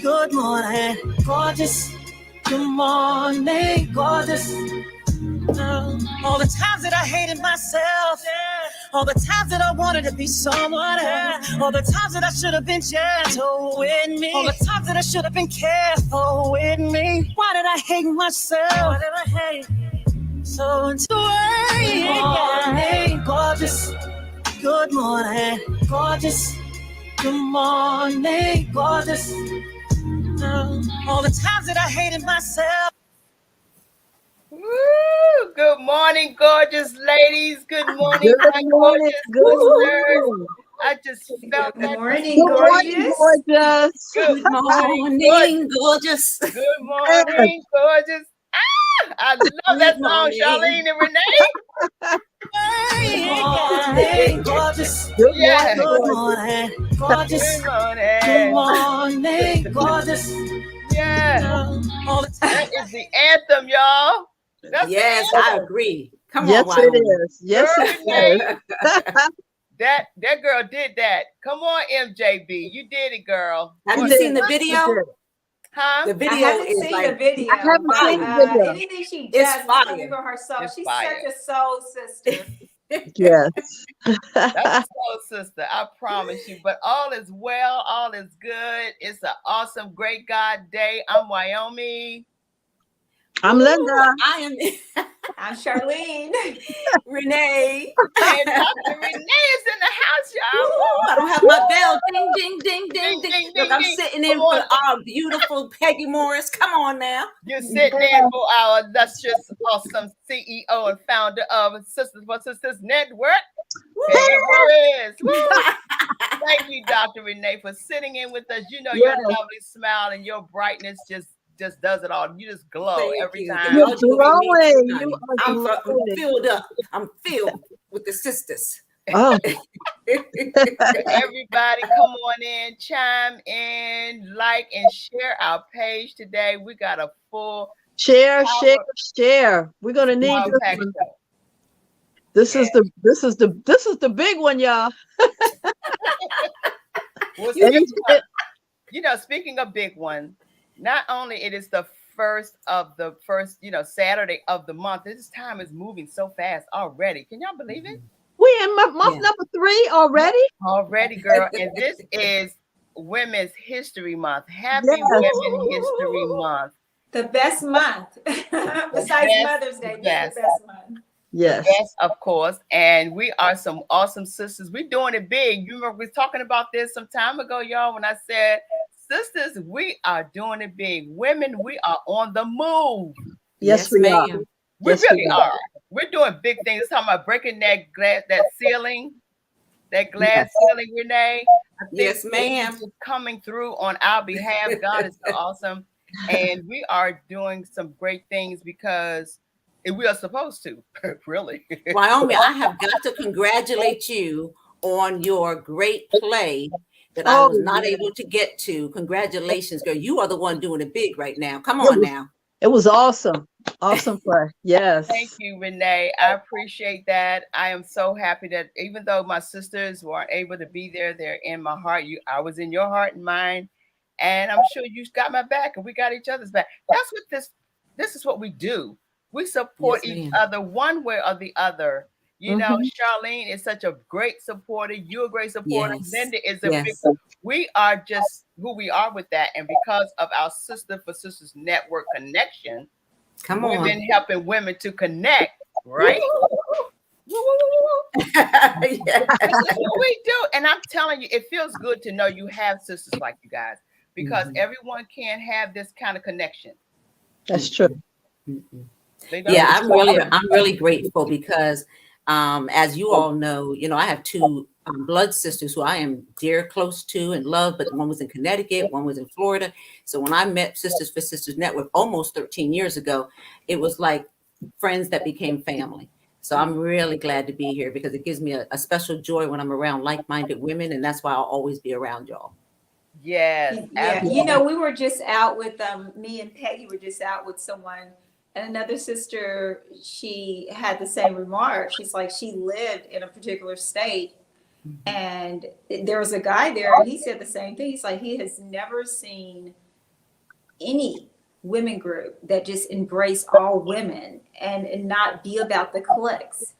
Good morning, gorgeous. Good morning, gorgeous. All the times that I hated myself, all the times that I wanted to be someone else, all the times that I should have been gentle with me, all the times that I should have been careful with me. Why did I hate myself? Why did I hate? So good morning, gorgeous. Good morning, gorgeous. Good morning, gorgeous. All the times that I hated myself. Woo! Good morning, gorgeous ladies. Good morning, my gorgeous listeners. I just felt Good that. morning, gorgeous. Good morning, gorgeous. Good morning, gorgeous. Ah, I love that song, Charlene and Renee. Good morning, gorgeous. Good morning, gorgeous. Good morning, gorgeous. Yeah, that is the anthem, y'all. That's yes, I agree. Come yes, on, it is. Yes, girl, it is. that girl did that. Come on, MJB, you did it, girl. Have you seen the video? Huh? The video I haven't is seen like, the video. I haven't seen the video. Anything she does, fire. give her her soul. It's She's fire. such a soul sister. Yes. That's so, sister. I promise you. But all is well. All is good. It's an awesome, great God day. I'm Wyoming. I'm Linda. I'm Charlene. Renee. And Dr. Renee is in the house, y'all. I don't have my bell. Ding, ding, ding, ding, Ding, ding. ding, Look, I'm ding. sitting in for our beautiful Peggy Morris. Come on now. You're sitting in for our illustrious, awesome CEO and founder of Sisters for Sisters Network, Peggy Morris. Woo! Thank you, Dr. Renee, for sitting in with us. You know, your lovely smile and your brightness just does it all. You just glow every time. You're glowing. I'm filled up. I'm filled with the sisters. Oh. Everybody, come on in, chime in, like and share our page today. We got a full share. We're gonna need this one. This is the big one, y'all. Well, speaking of big one, not only it is the first, Saturday of the month. This time is moving so fast already. Can y'all believe it? We in month number 3 already? Already, girl. And this is Women's History Month. Happy Women's History Month. The best month. Besides Mother's Day, the best month. Yes. Yes, of course. And we are some awesome sisters. We're doing it big. You remember we were talking about this some time ago, y'all, when I said, sisters, we are doing it big. Women, we are on the move. Yes, we are. We really are. We're doing big things. It's talking about breaking that glass, that ceiling, that glass ceiling, Renee. Yes, ma'am. Coming through on our behalf. God is so awesome. And we are doing some great things because we are supposed to, really. Wyoming, I have got to congratulate you on your great play that I was not able to get to. Congratulations, girl. You are the one doing it big right now. Come on now. It was awesome. Awesome play. Yes. Thank you, Renee. I appreciate that. I am so happy that even though my sisters weren't able to be there, they're in my heart. I was in your heart and mind. And I'm sure you got my back and we got each other's back. That's what this is what we do. We support each other one way or the other. You know, Charlene is such a great supporter. You're a great supporter. Linda is a big. We are just who we are with that. And because of our Sister for Sisters Network connection, we've been helping women to connect, right? That's what we do. And I'm telling you, it feels good to know you have sisters like you guys, because everyone can't have this kind of connection. That's true. Yeah, I'm really grateful because as you all know, I have 2 blood sisters who I am dear close to and love, but one was in Connecticut, one was in Florida. So when I met Sisters for Sisters Network almost 13 years ago, it was like friends that became family. So I'm really glad to be here because it gives me a special joy when I'm around like-minded women, and that's why I'll always be around y'all. Yes, Yeah, you know, we were just out with me and Peggy were just out with someone, and another sister, she had the same remark. She's like, she lived in a particular state, and there was a guy there, and he said the same thing. He's like, he has never seen any women group that just embrace all women and not be about the cliques.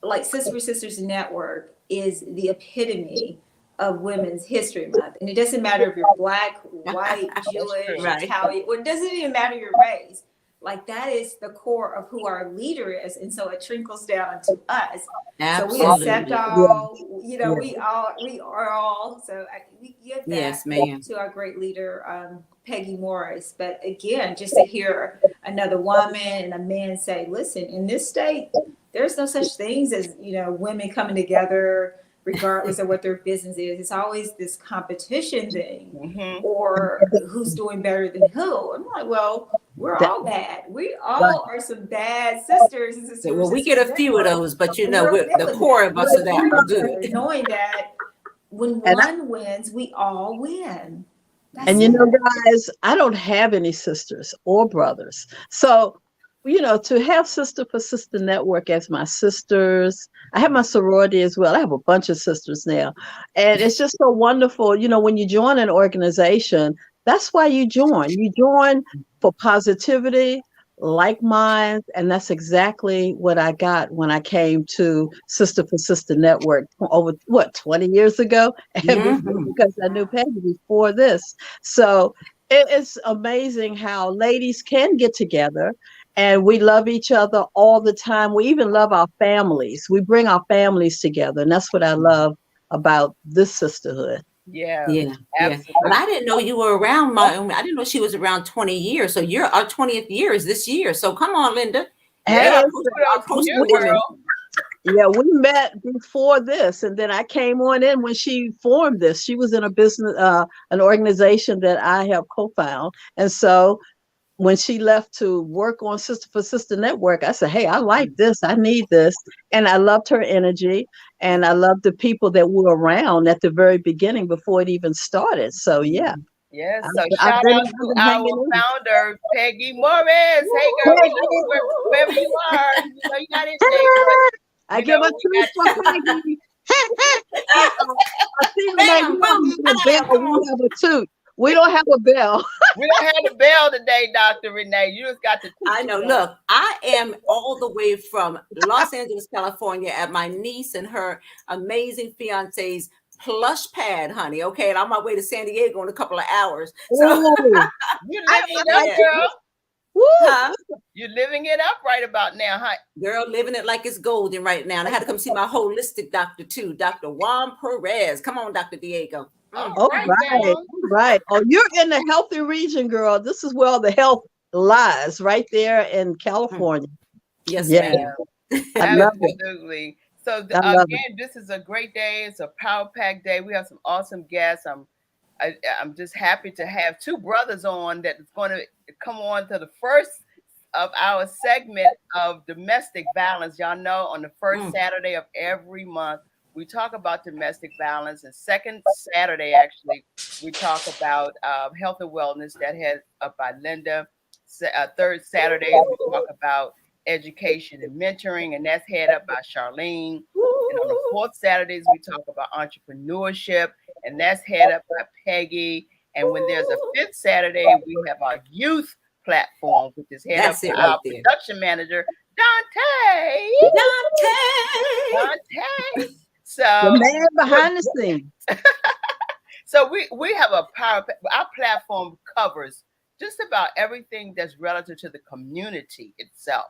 Like Sister for Sisters Network is the epitome of Women's History Month. And it doesn't matter if you're Black, white, Jewish, Right. Italian, or it doesn't even matter your race. Like that is the core of who our leader is. And so it trickles down to us. Absolutely. So we accept all, you know, we are all. So we give that Yes, ma'am. to our great leader, Peggy Morris. But again, just to hear another woman and a man say, listen, in this state, there's no such things as, you know, women coming together regardless of what their business is. It's always this competition thing or who's doing better than who. I'm like, well, we're all bad. We all are some bad sisters and sisters. Well, we get a few of those, but you know, the core of us are that are good. Knowing that when one wins, we all win. And you know, guys, I don't have any sisters or brothers. So, you know, to have Sister for Sister Network as my sisters, I have my sorority as well. I have a bunch of sisters now. And it's just so wonderful. You know, when you join an organization, that's why you join. You join for positivity, like minds. And that's exactly what I got when I came to Sister for Sister Network over, 20 years ago? Because I knew Peggy before this. So it's amazing how ladies can get together. And we love each other all the time. We even love our families. We bring our families together. And that's what I love about this sisterhood. Yeah. But I didn't know you were around. I didn't know she was around 20 years. So our 20th year is this year. So come on, Linda. Yeah, we met before this, and then I came on in when she formed this. She was in a business, an organization that I have co-founded, and so when she left to work on Sister for Sister Network, I said, hey, I like this. I need this. And I loved her energy. And I loved the people that were around at the very beginning before it even started. So, yeah. Yes. So shout out to our founder, Peggy Morris. Hey, girl, wherever you are, you know, you got it. I give a truth for Peggy. I see Renee, we have a toot. We don't have a bell. We don't have the bell today, Dr. Renee. You just got to. I know. Look, I am all the way from Los Angeles, California, at my niece and her amazing fiance's plush pad, honey. Okay, and I'm on my way to San Diego in a couple of hours. So you're living it up, girl. Huh? You're living it up right about now, huh? Girl, living it like it's golden right now. And I had to come see my holistic doctor too, Dr. Juan Perez. Come on, Dr. Diego. Right. Oh, you're in the healthy region, girl. This is where all the health lies, right there in California. Yes, ma'am. Absolutely. So again, this is a great day. It's a power pack day. We have some awesome guests. I'm just happy to have two brothers on that is going to come on to the first of our segment of domestic violence. Y'all know on the first Saturday of every month, we talk about domestic violence, and second Saturday, actually, we talk about health and wellness. That has up by Linda. Third Saturday, we talk about education and mentoring, and that's head up by Charlene. And on the fourth Saturdays, we talk about entrepreneurship, and that's head up by Peggy. And when there's a fifth Saturday, we have our youth platform, which is head up by our production manager, Dante. So the man behind the scenes. So we have our platform covers just about everything that's relative to the community itself,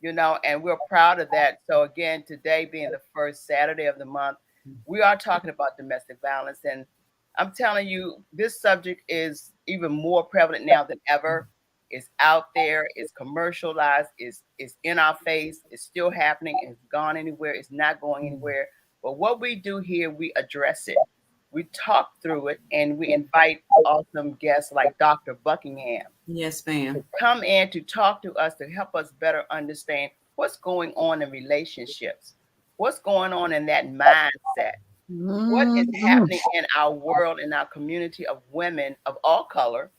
you know, and we're proud of that. So again, today being the first Saturday of the month, we are talking about domestic violence, and I'm telling you, this subject is even more prevalent now than ever. It's out there, it's commercialized, it's in our face, it's still happening, it's gone anywhere, it's not going anywhere. But what we do here, we address it. We talk through it, and we invite awesome guests like Dr. Buckingham Yes, ma'am. to come in to talk to us to help us better understand what's going on in relationships, what's going on in that mindset, what is happening in our world, in our community of women of all color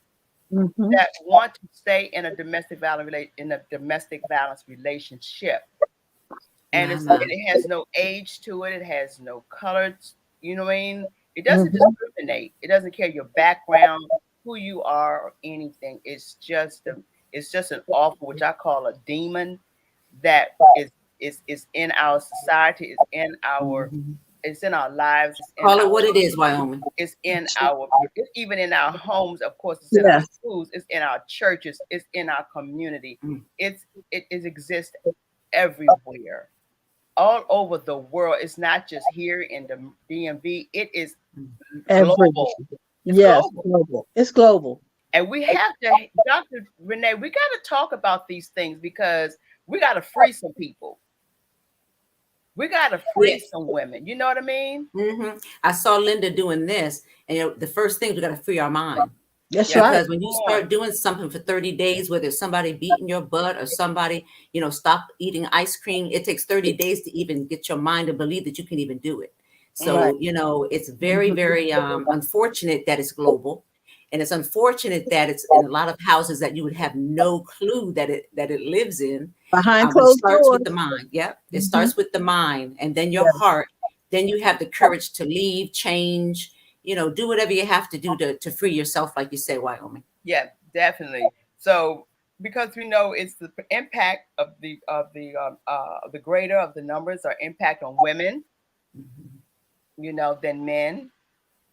that want to stay in a domestic violence relationship. And it has no age to it. It has no color. You know what I mean? It doesn't discriminate. It doesn't care your background, who you are, or anything. It's just an awful, which I call a demon, that is in our society. It's in our lives. Call it what it is, Wyoming. It's even in our homes, of course. It's in our schools. It's in our churches. It's in our community. It exists everywhere, all over the world. It's not just here in the DMV. It is global. Global. It's global. And we have to, Dr. Renee, we got to talk about these things because we got to free some people. We got to free some women. You know what I mean? I saw Linda doing this, and the first thing, we got to free our mind. That's right. Because when you start doing something for 30 days, whether it's somebody beating your butt or somebody, stop eating ice cream, it takes 30 days to even get your mind to believe that you can even do it. So, it's very, very unfortunate that it's global. And it's unfortunate that it's in a lot of houses that you would have no clue that it lives in. Behind closed doors. It starts with the mind. Yep. It starts with the mind, and then your heart. Then you have the courage to leave, change, do whatever you have to do to free yourself, like you say, Wyoming. Yeah, definitely. So because we know it's the impact of the greater of the numbers are impact on women, than men.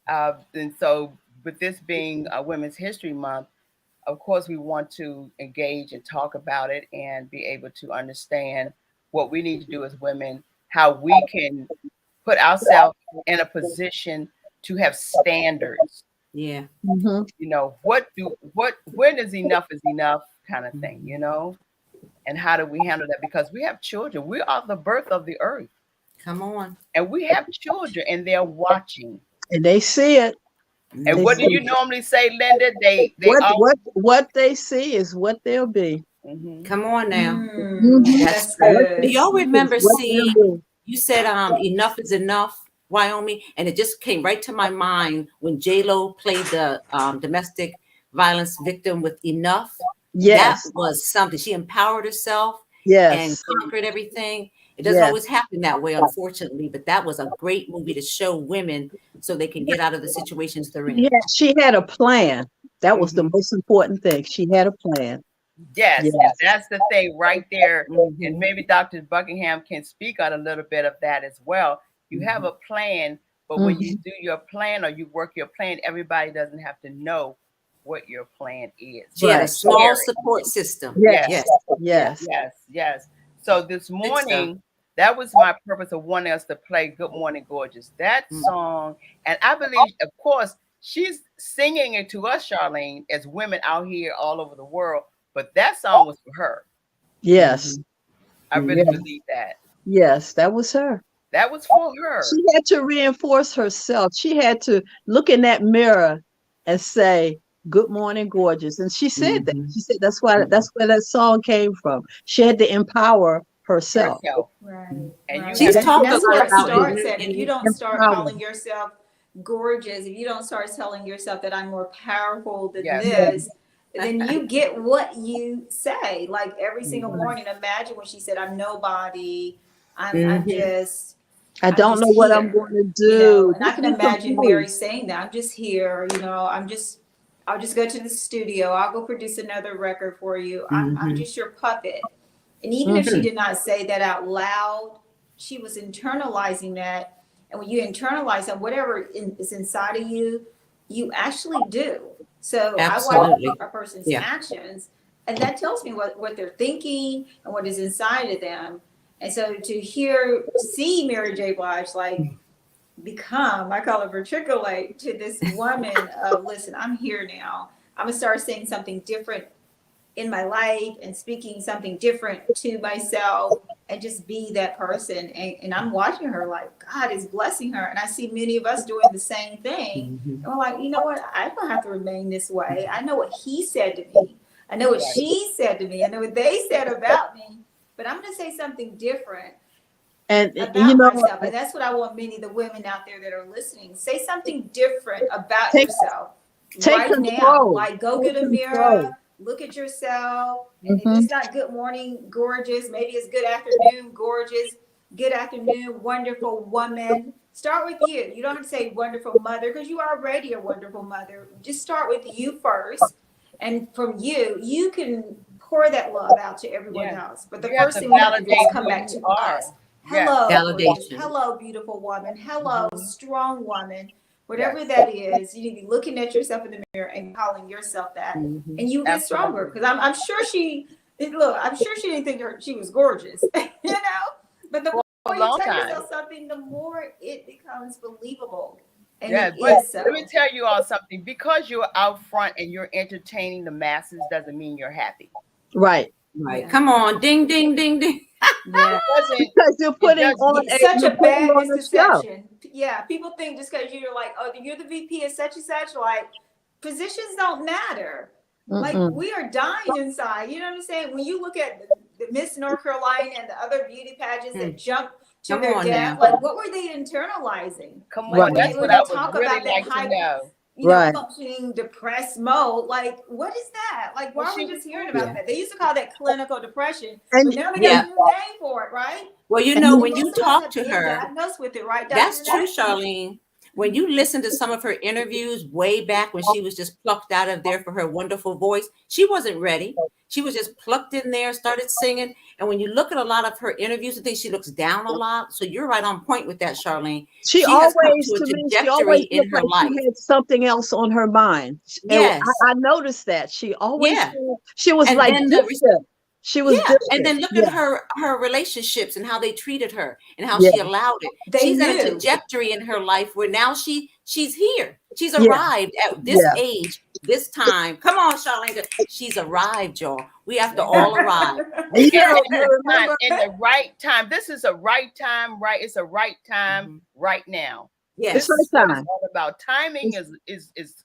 And so with this being Women's History Month, of course, we want to engage and talk about it and be able to understand what we need to do as women, how we can put ourselves in a position to have standards. Yeah. When is enough kind of thing, and how do we handle that? Because we have children. We are the birth of the earth. Come on. And we have children, and they're watching. And they see it. And what do you normally say, Linda? What they see is what they'll be. Come on now. That's good. Do y'all remember seeing, you said enough is enough, Wyoming, and it just came right to my mind when J-Lo played the domestic violence victim with Enough. Yes. That was something. She empowered herself and conquered everything. It doesn't always happen that way, unfortunately, but that was a great movie to show women so they can get out of the situations they're in. Yeah, she had a plan. That was the most important thing. She had a plan. Yes, that's the thing right there. And maybe Dr. Buckingham can speak on a little bit of that as well. You have a plan, but when you do your plan or you work your plan, everybody doesn't have to know what your plan is. She had a small support system. Yes. So this morning, that was my purpose of wanting us to play Good Morning Gorgeous. That song, and I believe, of course, she's singing it to us, Charlene, as women out here all over the world, but that song was for her. Yes. I really believe that. Yes, that was her. That was for her. She had to reinforce herself. She had to look in that mirror and say, "Good morning, gorgeous." And she said that. She said that's where that song came from. She had to empower herself. Right. And she's talking that's where it about starts at. If you don't start calling yourself gorgeous, if you don't start telling yourself that I'm more powerful than this, then you get what you say. Like every single morning, imagine when she said, "I'm nobody. I'm just. I don't know what I'm going to do." And I can imagine Mary saying that. I'm just here. I'll just go to the studio. I'll go produce another record for you. I'm just your puppet. And even if she did not say that out loud, she was internalizing that. And when you internalize that, whatever is inside of you, you actually do. So I watch a person's actions, and that tells me what they're thinking and what is inside of them. And so to see Mary J. Blige become, I call it matriculate to this woman of, listen, I'm here now. I'm gonna start saying something different in my life and speaking something different to myself and just be that person. And I'm watching her like God is blessing her. And I see many of us doing the same thing. And we're like, you know what? I don't have to remain this way. I know what he said to me. I know what she said to me. I know what they said about me. But I'm going to say something different And about you know, myself. And that's what I want many of the women out there that are listening. Say something different about take yourself take right now. control. Like go Take get a control. mirror, look at yourself. And if Mhm. it's not good morning, gorgeous, maybe it's good afternoon, gorgeous, good afternoon, wonderful woman. Start with you. You don't have to say wonderful mother because you are already a wonderful mother. Just start with you first. And from you, you can pour that love out to everyone Yeah. else. But the You have first to thing we have to do is validate come who back you to are. us. Yes. Hello, gorgeous. Validation. Hello, beautiful woman. Hello, strong woman. Whatever Yes. that is, you need to be looking at yourself in the mirror and calling yourself that. Mhm. And you get stronger. Because I'm sure I'm sure she didn't think she was gorgeous, you know? But the For a more you long tell time. yourself something, the more it becomes believable. And Yeah, it but is so. let me tell you all something. Because you're out front and you're entertaining the masses doesn't mean you're happy. Right. Right. Yeah. Come on. Ding, ding, ding, ding. Yeah. It doesn't. Because you're putting doesn't- on It's such you're a putting bad on a show. misconception. Yeah, people think just because you're like, oh, you're the VP of such and such, like positions don't matter. Like Mm-mm. we are dying inside. You know what I'm saying? When you look at the Miss North Carolina and the other beauty pageants that jump to Come their on death, now. like what were they internalizing? Come Right. on, When that's they what when I they would talk really about that like to high, know. Right. functioning depressed mode, like what is that? Like why Well, are we she just hearing was about Yeah. that? They used to call that clinical depression, And but now they got Yeah. a new name for it, right? Well, you and know, And when you most of us talk have to been her, diagnosed with it, right, Dr. that's Renee? true, Charlene. When you listen to some of her interviews way back when she was just plucked out of there for her wonderful voice, she wasn't ready. She was just plucked in there, started singing. And when you look at a lot of her interviews, I think she looks down a lot. So you're right on point with that, Charlene. she She has come always, to a to me, she trajectory always in looked her like life. she had something else on her mind. And Yes. I noticed that. She always Yeah. she was And like then distant. She was yeah, and distant. then look Yeah. at her relationships and how they treated her and how Yeah. she allowed it. They She's at a knew. trajectory in her life where now she's here. She's Yeah. arrived at this Yeah. age, this time. Come on, Charlene. She's arrived, y'all. We have to all arrive. And you know, in you the time, remember in the right time. This is a right time, right? It's a right time Mhm. right now. Yes. it's her This is what it's time. all about. Timing is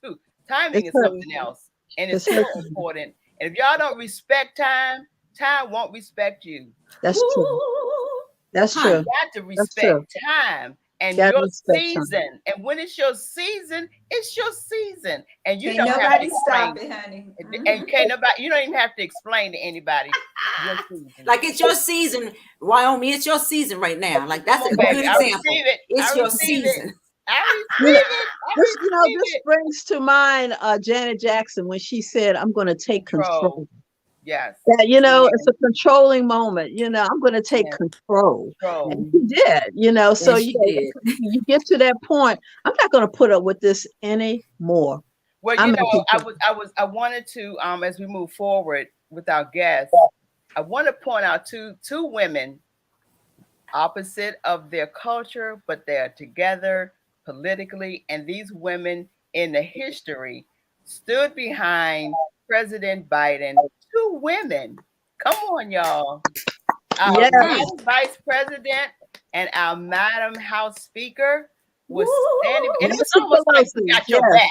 too. Timing It's is her, something else, and it's it's her so time. important. And if y'all don't respect time, time won't respect you. That's true. Ooh. That's Honey. true. You got to That's true. respect time and Gotta your respect time. season. And when it's your season, it's your season. And you Can't don't have to nobody explain stop it, honey. And can't nobody, you don't even have to explain to anybody your season. Like it's your season, Wyoming. It's your season right now. Like that's Come a on, baby. good I example. receive it. It's I your receive it. season. I You receive know, it. I this, you know, receive this it. brings to mind Janet Jackson when she said, "I'm going to take control." Yes. That, you know, Yes. it's a controlling moment. You know, I'm going to take Yes. control, Control. and she did. You know, so And she did. you get to that point. I'm not going to put up with this anymore. Well, I'm you know, in control. I wanted to, as we move forward with our guests, I want to point out two women opposite of their culture, but they are together politically. And these women in the history stood behind President Biden. Two women. Come on, y'all. Our Yes. Madam Vice President and our Madam House Speaker was standing, and it was Nancy almost like we Pelosi, got your yes. back.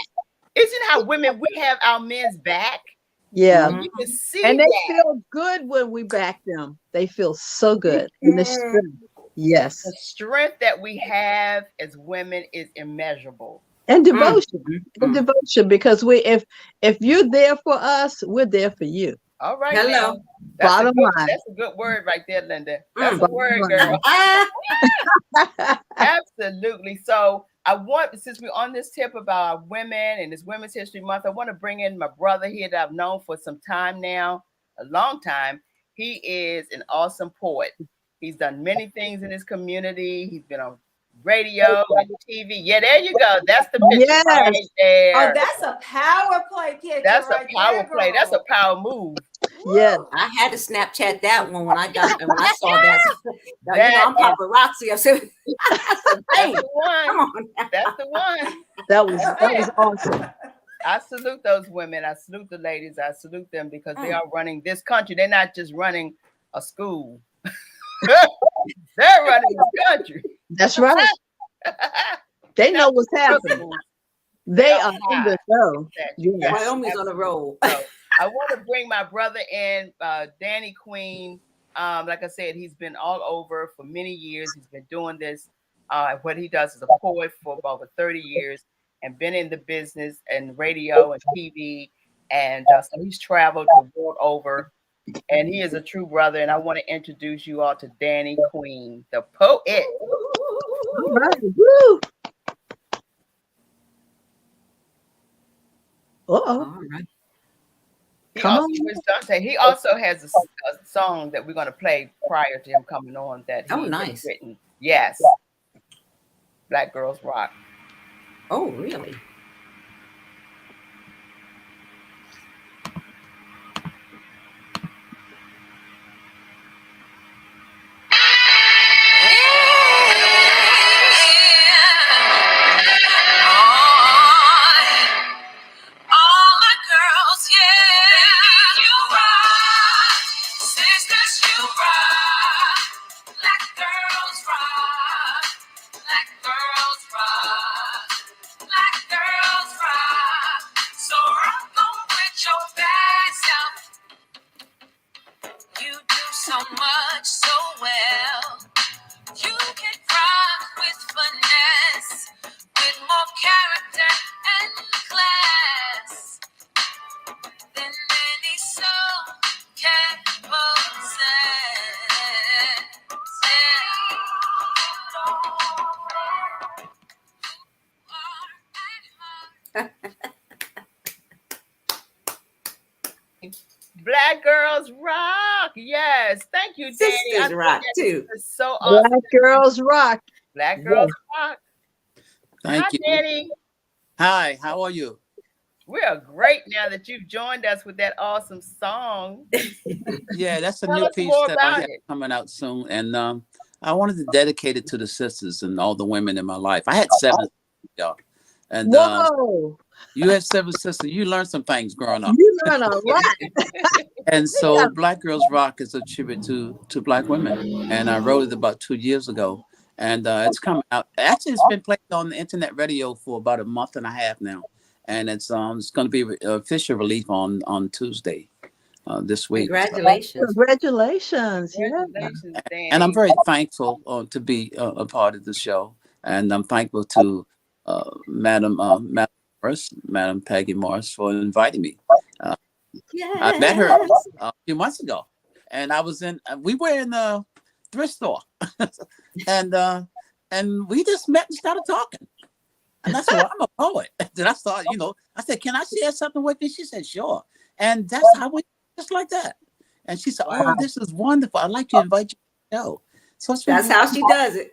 Isn't how women, we have our men's back? Yeah. You can see And they that. feel good when we back them. They feel so good in the strength. Yes. The strength that we have as women is immeasurable. And devotion. Mm. And devotion, because if you're there for us, we're there for you. All right. Hello. Now. That's Bottom line. That's a good word right there, Linda. That's a Bottom word, line. girl. Ah, Absolutely. So I want, since we're on this tip about women and it's Women's History Month, I want to bring in my brother here that I've known for some time now, a long time. He is an awesome poet. He's done many things in his community. He's been on radio and TV. Yeah, there you go. That's the picture Yes. right there. Oh, that's a power play picture. That's right a power there, play. That's a girl. power move. Yes. I had to Snapchat that one when I saw that. Now, you That know, I'm paparazzi. I said, hey, That's the one. come on. That's the one. That was awesome. I salute those women. I salute the ladies. I salute them because they are running this country. They're not just running a school. They're running this country. That's right. They know what's happening. They are in the know. Yes. Wyoming's on a roll. So I want to bring my brother in, Danny Queen. Like I said, he's been all over for many years. He's been doing this. What he does is a poet for over 30 years and been in the business and radio and TV. And so he's traveled the world over. And he is a true brother. And I want to introduce you all to Danny Queen, the poet. All right. Woo. Uh-oh. All right. He also has a song that we're going to play prior to him coming on that he nice. written. Yes. Black Girls Rock. Oh, really? So much so well. You can rock with finesse, with more character and class than any soul can possess. Black Girls Rock. Yes. Thank you, Danny. Sisters rock too. So awesome. Black Girls Rock. Black Girls Rock. Thank Hi, you. Danny. Hi, how are you? We are great now that you've joined us with that awesome song. Yeah, that's a Tell new us piece more that I about have it. coming out soon. And I wanted to dedicate it to the sisters and all the women in my life. I had 7, y'all. And Whoa. you had 7 sisters. You learned some things growing up. You learn a lot. And so Black Girls Rock is a tribute to Black women. And I wrote it about 2 years ago. And it's coming out. Actually, it's been played on the internet radio for about a month and a half now. And it's going to be official release on Tuesday this week. Congratulations. Congratulations. Yeah. Congratulations, Danny. And I'm very thankful to be a part of the show. And I'm thankful to Madam Morris, Madam Peggy Morris, for inviting me. I met her a few months ago, and we were in the thrift store, and we just met and started talking. And I said, well, I'm a poet. Then I thought, I said, can I share something with you? She said, sure. And that's how we, just like that. And she said, oh, this is wonderful. I'd like to invite you to the show. So That's how she does it.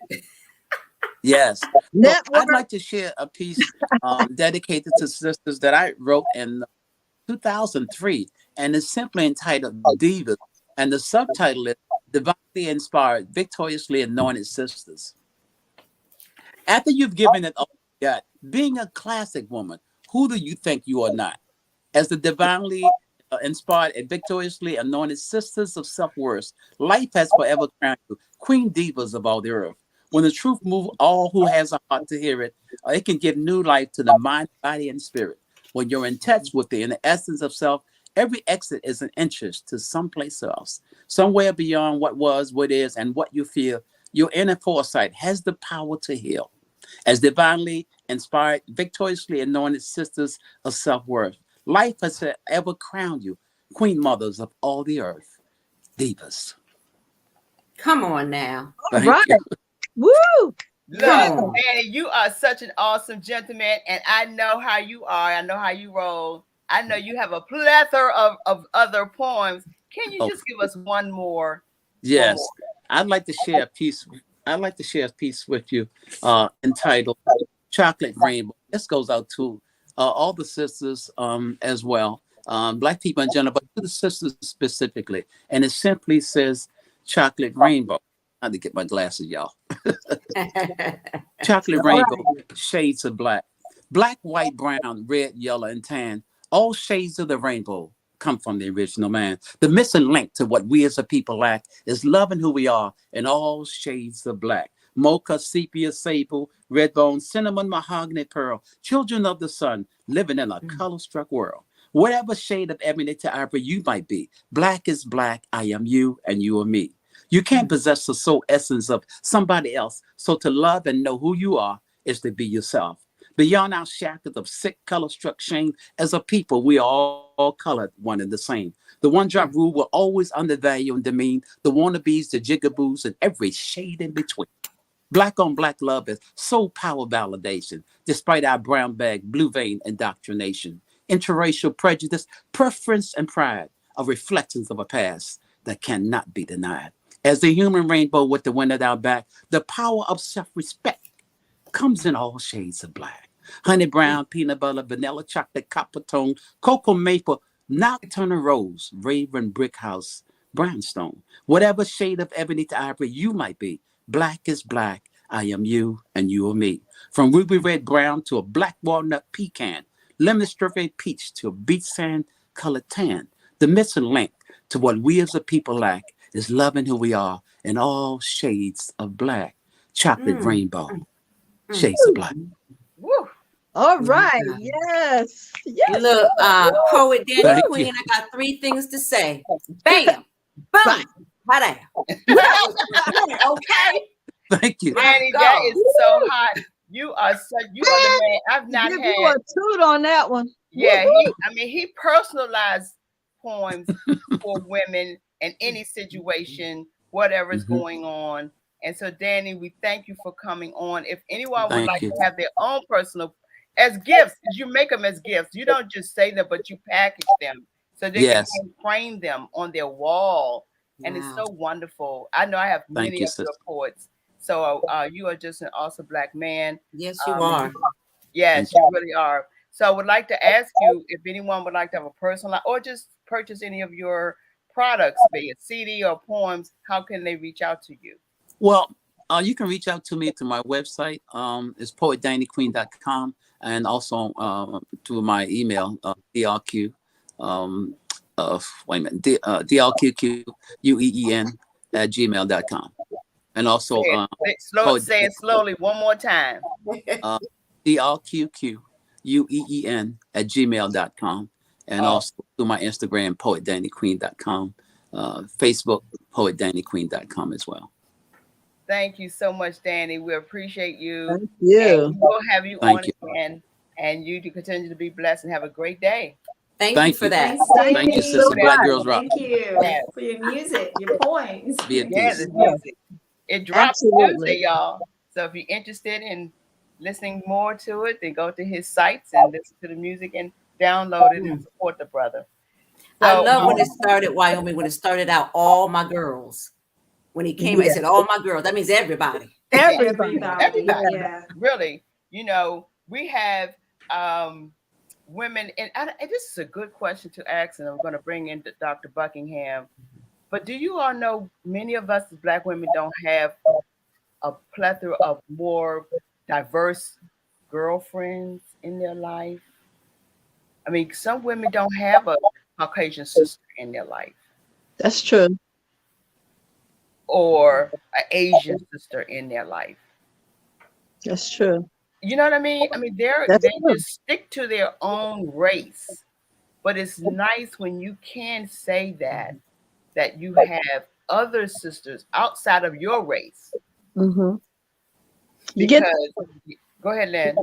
Yes. So I'd like to share a piece dedicated to sisters that I wrote in 2003, and it's simply entitled Divas. And the subtitle is Divinely Inspired, Victoriously Anointed Sisters. After you've given it all you got, being a classic woman, who do you think you are not? As the divinely inspired and victoriously anointed sisters of self-worth, life has forever crowned you, queen divas of all the earth. When the truth moves all who has a heart to hear it, it can give new life to the mind, body, and spirit. When you're in touch with the inner essence of self, every exit is an entrance to someplace else, somewhere beyond what was, what is, and what you feel. Your inner foresight has the power to heal. As divinely inspired, victoriously anointed sisters of self-worth, life has forever crowned you, queen mothers of all the earth, divas. Come on now. Thank you. Woo! Look, Danny, you are such an awesome gentleman, and I know how you are. I know how you roll. I know you have a plethora of other poems. Can you just give us one more? Yes, I'd like to share a piece. I'd like to share a piece with you entitled Chocolate Rainbow. This goes out to all the sisters as well, Black people in general, but to the sisters specifically. And it simply says Chocolate Rainbow. I had to get my glasses, y'all. Chocolate rainbow, shades of black. Black, white, brown, red, yellow, and tan, all shades of the rainbow come from the original man. The missing link to what we as a people lack is loving who we are in all shades of black. Mocha, sepia, sable, red bone, cinnamon, mahogany, pearl, children of the sun, living in a color-struck world. Whatever shade of ebony to ivory you might be, black is black, I am you, and you are me. You can't possess the soul essence of somebody else, so to love and know who you are is to be yourself. Beyond our shackles of sick, color-struck shame, as a people, we are all colored one and the same. The one-drop rule will always undervalue and demean the wannabes, the jigaboos, and every shade in between. Black on black love is soul power validation, despite our brown bag, blue vein indoctrination. Interracial prejudice, preference, and pride are reflections of a past that cannot be denied. As the human rainbow with the wind at our back, the power of self-respect comes in all shades of black. Honey brown, peanut butter, vanilla, chocolate, copper tone, cocoa maple, nocturnal rose, raven brick house, brownstone. Whatever shade of ebony to ivory you might be, black is black, I am you, and you are me. From ruby red brown to a black walnut pecan, lemon strawberry peach to a beach sand colored tan. The missing link to what we as a people lack is loving who we are in all shades of black. Chocolate rainbow, shades of black. Woo. All right. Yes. Yes. Look, Poet Danny Thank Queen, you. I got 3 things to say. Bam, boom, bada. Okay. Thank you. Danny, that is so hot. You are the man. I've not Give had. you a toot on that one. Yeah, Woo-hoo. he personalized poems for women in any situation, whatever is going on. And so, Danny, we thank you for coming on. If anyone would Thank like you. to have their own personal as gifts, because you make them as gifts, you don't just say them, but you package them so they Yes. can frame them on their wall. And it's so wonderful. I know I have Thank many you, of your poets. So you are just an awesome black man. Yes, you are. Yes, you really are. So I would like to ask you if anyone would like to have a personal or just purchase any of your products, be it CD or poems, how can they reach out to you? Well, you can reach out to me to my website. It's poetdannyqueen.com, and also to my email, DRQ. Wait a minute, DRQQUEEN at gmail.com. And also, say it slowly one more time. DRQQUEEN at gmail.com. And also through my Instagram, poetdannyqueen.com. Facebook, poetdannyqueen.com as well. Thank you so much, Danny. We appreciate you. Thank you. And we'll have you Thank on you. again. And you to continue to be blessed and have a great day. Thank you for that. Thank you, sister. Black Girls Rock. Thank you for your music, your poems. Be at Yeah, peace. the music. It drops Absolutely. Tuesday, y'all. So if you're interested in listening more to it, then go to his sites and listen to the music and download it and support the brother. I So, love when it started, Wyoming, when it started out, all my girls. When he came, I said, all my girls. That means everybody. Everybody. Everybody. Yeah. Really, we have women, and this is a good question to ask, and I'm going to bring in Dr. Buckingham. But do you all know many of us as Black women don't have a plethora of more diverse girlfriends in their life? I mean, some women don't have a Caucasian sister in their life That's true. or an Asian sister in their life. That's true. You know what I mean? I mean, they just stick to their own race. But it's nice when you can say that you have other sisters outside of your race. Mm-hmm. Go ahead, Lynn.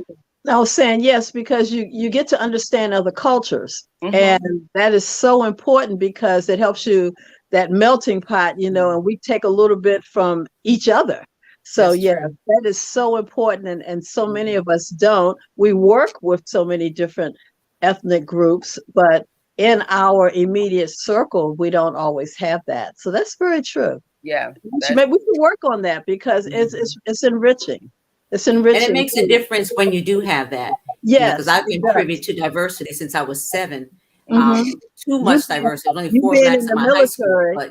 I was saying yes, because you get to understand other cultures. Mhm. And that is so important because it helps you, that melting pot, and we take a little bit from each other. So That's yeah, true. that is so important. And so many of us don't. We work with so many different ethnic groups, but in our immediate circle, we don't always have that. So that's very true. Yeah. We should work on that because it's enriching. It's enriching. And it makes a difference when you do have that. Yes. Because I've been privy to diversity since I was 7. Mhm. Too much diversity. Only You've 4 been Blacks in in the my high school. military. But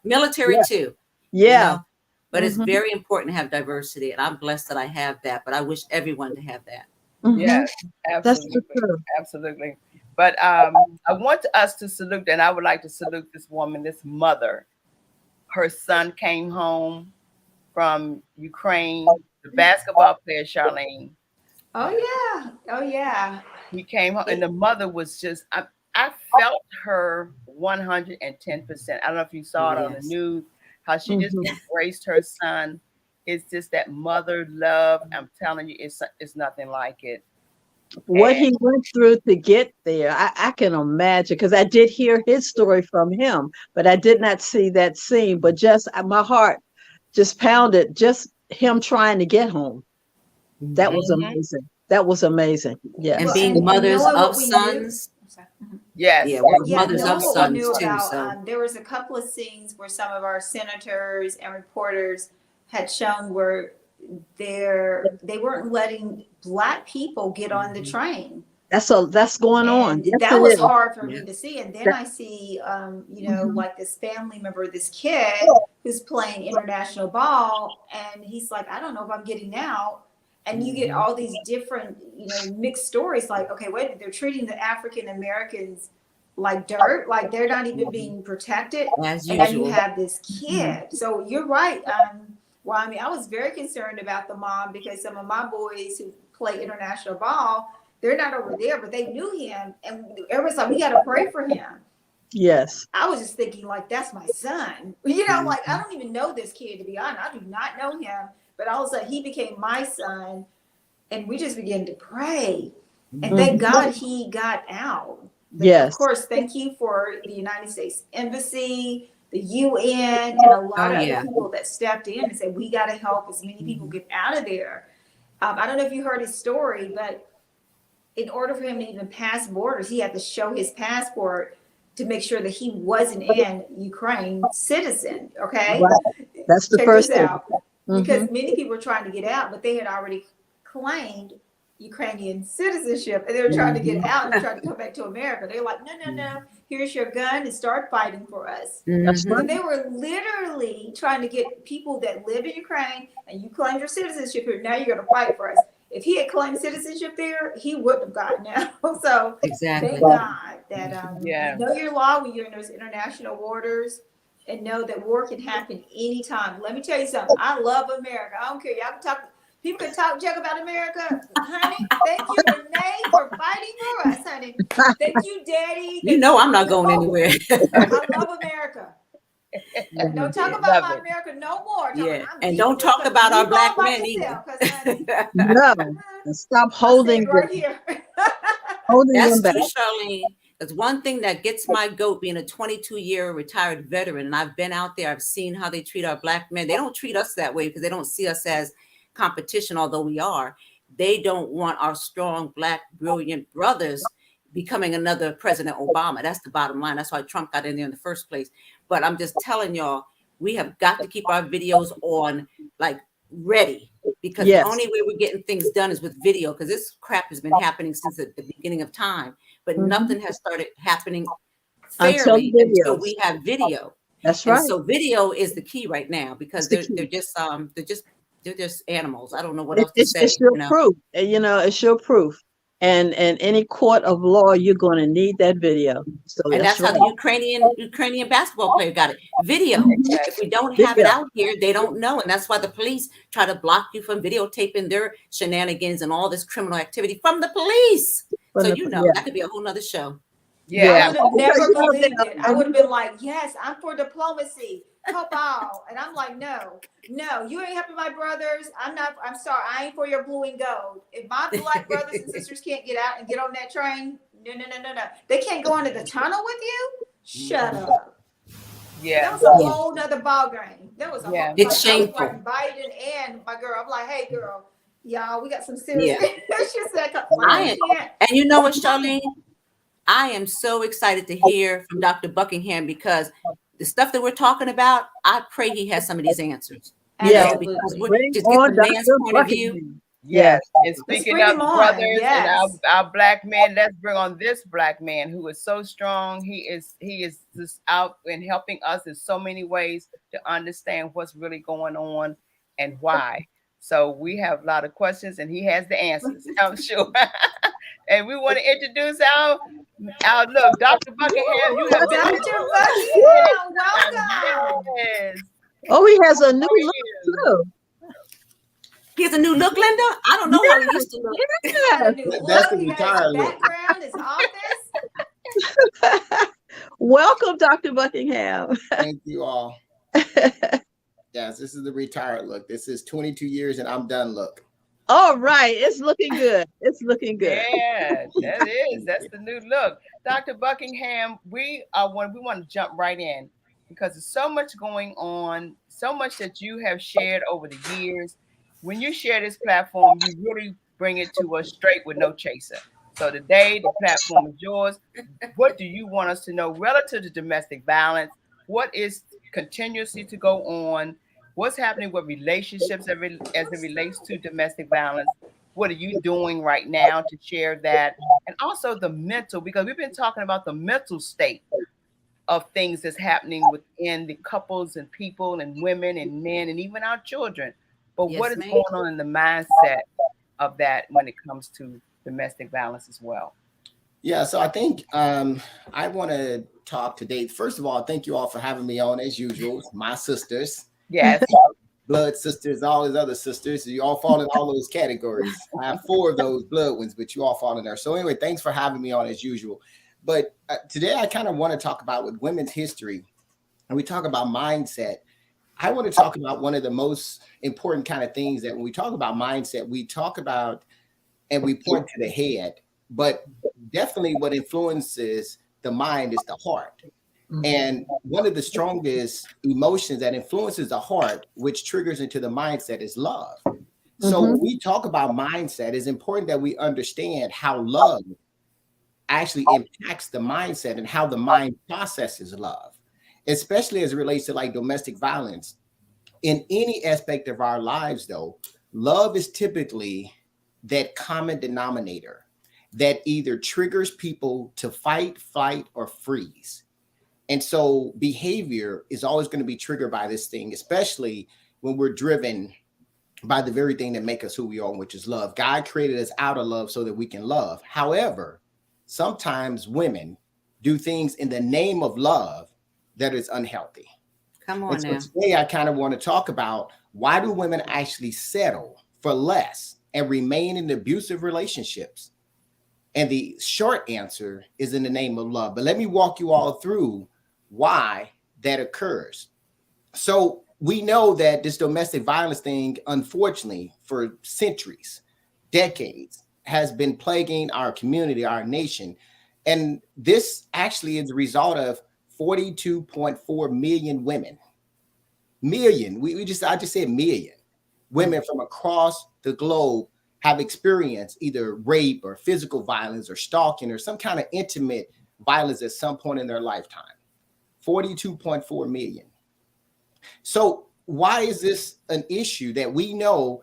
military too. Yeah. But it's very important to have diversity, and I'm blessed that I have that. But I wish everyone to have that. Yes, That's for absolutely, sure. absolutely. But I want us to salute, and I would like to salute this woman, this mother. Her son came home from Ukraine, the basketball player Charlene. Oh yeah. Oh yeah. He came home, and the mother was just, I felt her 110%. I don't know if you saw it on the Yes. news, how she just Mhm. embraced her son. It's just that mother love. I'm telling you, it's nothing like it. What And he went through to get there, I can imagine because I did hear his story from him, but I did not see that scene. But just my heart just pounded just him trying to get home. That was mhm, amazing. That was amazing. And Well, Yes. being and mothers knowing of what we knew. sons. I'm sorry. Mhm. Yeah, yes, we're Yeah, mothers of knowing what we exactly. knew sons too. about, So there was a couple of scenes where some of our senators and reporters had shown where they weren't letting Black people get on the train. That's going on. And Yes, that it was is. hard for yeah. me to see. And then That, I see, mhm. like this family member, this kid who's playing international ball, and he's like, I don't know if I'm getting out. And you get all these different, mixed stories. Like, okay, wait, they're treating the African Americans like dirt, like they're not even being protected. As And then you usual. have this kid. So you're right. Well, I mean, I was very concerned about the mom because some of my boys who play international ball, they're not over there, but they knew him, and everyone's like, we got to pray for him. Yes. I was just thinking, like, that's my son. Like, I don't even know this kid, to be honest. I do not know him, but all of a sudden he became my son, and we just began to pray. And thank Mhm. God he got out. But of Yes. course, thank you for the United States Embassy, the UN, and a Oh lot of other yeah. people that stepped in and said, we got to help as many people get out of there. I don't know if you heard his story, but in order for him to even pass borders, he had to show his passport to make sure that he wasn't in Ukraine citizen. Okay, Right. That's the check this first thing. out. Hmm. Because many people were trying to get out, but they had already claimed Ukrainian citizenship, and they were trying to get Mhm. out and trying to come back to America. They're like, no, no, no. Here's your gun and start fighting for us. That's So right. Mhm. they were literally trying to get people that live in Ukraine and you claimed your citizenship here. Now you're going to fight for us. If he had claimed citizenship there, he wouldn't have gotten out. So thank Exactly. God that Yeah, know your law when you're in those international waters and know that war can happen anytime. Let me tell you something. I love America. I don't care. Y'all can talk. People can talk junk about America, honey. Thank you, Renee, for fighting for us, honey. Thank you, Daddy. You Thank know you, I'm not going Nicole. anywhere. I love America. Don't talk about love my it. America no more. Yeah. I'm And leaving don't this talk country. about You our go on black by men either. yourself, because honey, No. And stop I stand holding right them, here. holding them That's back. true, Charlene. That's one thing that gets my goat, being a 22-year retired veteran. And I've been out there. I've seen how they treat our black men. They don't treat us that way because they don't see us as competition, although we are. They don't want our strong, black, brilliant brothers becoming another President Obama. That's the bottom line. That's why Trump got in there in the first place. But I'm just telling y'all, we have got to keep our videos on, like, ready, because the Yes. only way we're getting things done is with video, because this crap has been happening since the beginning of time, but Hmm. nothing has started happening Until fairly until videos. we have video. That's And right. so video is the key right now, It's because the they're key. they're just animals. I don't know what else to say, It's your you know. proof. And, it's your proof. And any court of law, you're going to need that video. So And that's that's how right. the Ukrainian basketball player got it. Video. Mhm. If we don't have it Video. out here, they don't know. And that's why the police try to block you from videotaping their shenanigans and all this criminal activity from the police. So, Yeah. that could be a whole nother show. I Yeah. would Yeah, have Because, never believed it. I and would have been like, yes, I'm for diplomacy. Cabal. And I'm like, no, you ain't helping my brothers. I'm sorry. I ain't for your blue and gold. If my black brothers and sisters can't get out and get on that train, no, no, no, no, no. They can't go into the tunnel with you? Shut up. That yeah, was a Yeah. whole nother ball game. That was a yeah, whole, It's like, I was shameful. writing Biden and my girl. I'm like, hey, girl, y'all, we got some serious. Yeah. She said, like, I you am, can't. and you know what, Charlene? I am so excited to hear from Dr. Buckingham, because the stuff that we're talking about, I pray he has some of these answers, yes, because Absolutely. we're bring just get the on man's Dr. point of view. Buckingham. yes. Yes. And Let's speaking bring of him on. brothers and Yes. our black men, let's bring on this black man who is so strong. He is just out and helping us in so many ways to understand what's really going on and why. So we have a lot of questions, and he has the answers, I'm sure. And we want to introduce our look, Dr. Buckingham. You have been Dr. Buckingham, welcome. Yes. Oh, he has a new How are look you? too. He has a new look, Linda. I don't know how he used to look. He got a new That's look. the He got retired his look. background, his office. Welcome, Dr. Buckingham. Thank you all. Yes, this is the retired look. This is 22 years and I'm done look. All right, it's looking good. It's looking good. Yeah, that is. That's the new look. Dr. Buckingham, we want to jump right in because there's so much going on, so much that you have shared over the years. When you share this platform, you really bring it to us straight with no chaser. So today, the platform is yours. What do you want us to know relative to domestic violence? What is continuously to go on? What's happening with relationships as it relates to domestic violence? What are you doing right now to share that? And also the mental, because we've been talking about the mental state of things that's happening within the couples and people and women and men and even our children. But Yes, what is ma'am. going on in the mindset of that when it comes to domestic violence as well? Yeah, so I think I want to talk today. First of all, thank you all for having me on as usual. My sisters, Yes. blood sisters, all his other sisters. You all fall in all those categories. I have 4 of those blood ones, but you all fall in there. So anyway, thanks for having me on as usual. But today I kind of want to talk about with women's history, and we talk about mindset. I want to talk about one of the most important kind of things that when we talk about mindset, we talk about and we point to the head, but definitely what influences the mind is the heart. And one of the strongest emotions that influences the heart, which triggers into the mindset, is love. So when we talk about mindset, it's important that we understand how love actually impacts the mindset and how the mind processes love, especially as it relates to like domestic violence. In any aspect of our lives, though, love is typically that common denominator that either triggers people to fight, flight, or freeze. And so behavior is always going to be triggered by this thing, especially when we're driven by the very thing that makes us who we are, which is love. God created us out of love so that we can love. However, sometimes women do things in the name of love that is unhealthy. Come on now. So today I kind of want to talk about why do women actually settle for less and remain in abusive relationships? And the short answer is in the name of love. But let me walk you all through why that occurs. So we know that this domestic violence thing, unfortunately, for centuries, decades, has been plaguing our community, our nation. And this actually is the result of 42.4 million women. Million. I just said million women from across the globe have experienced either rape or physical violence or stalking or some kind of intimate violence at some point in their lifetime. 42.4 million. So why is this an issue that we know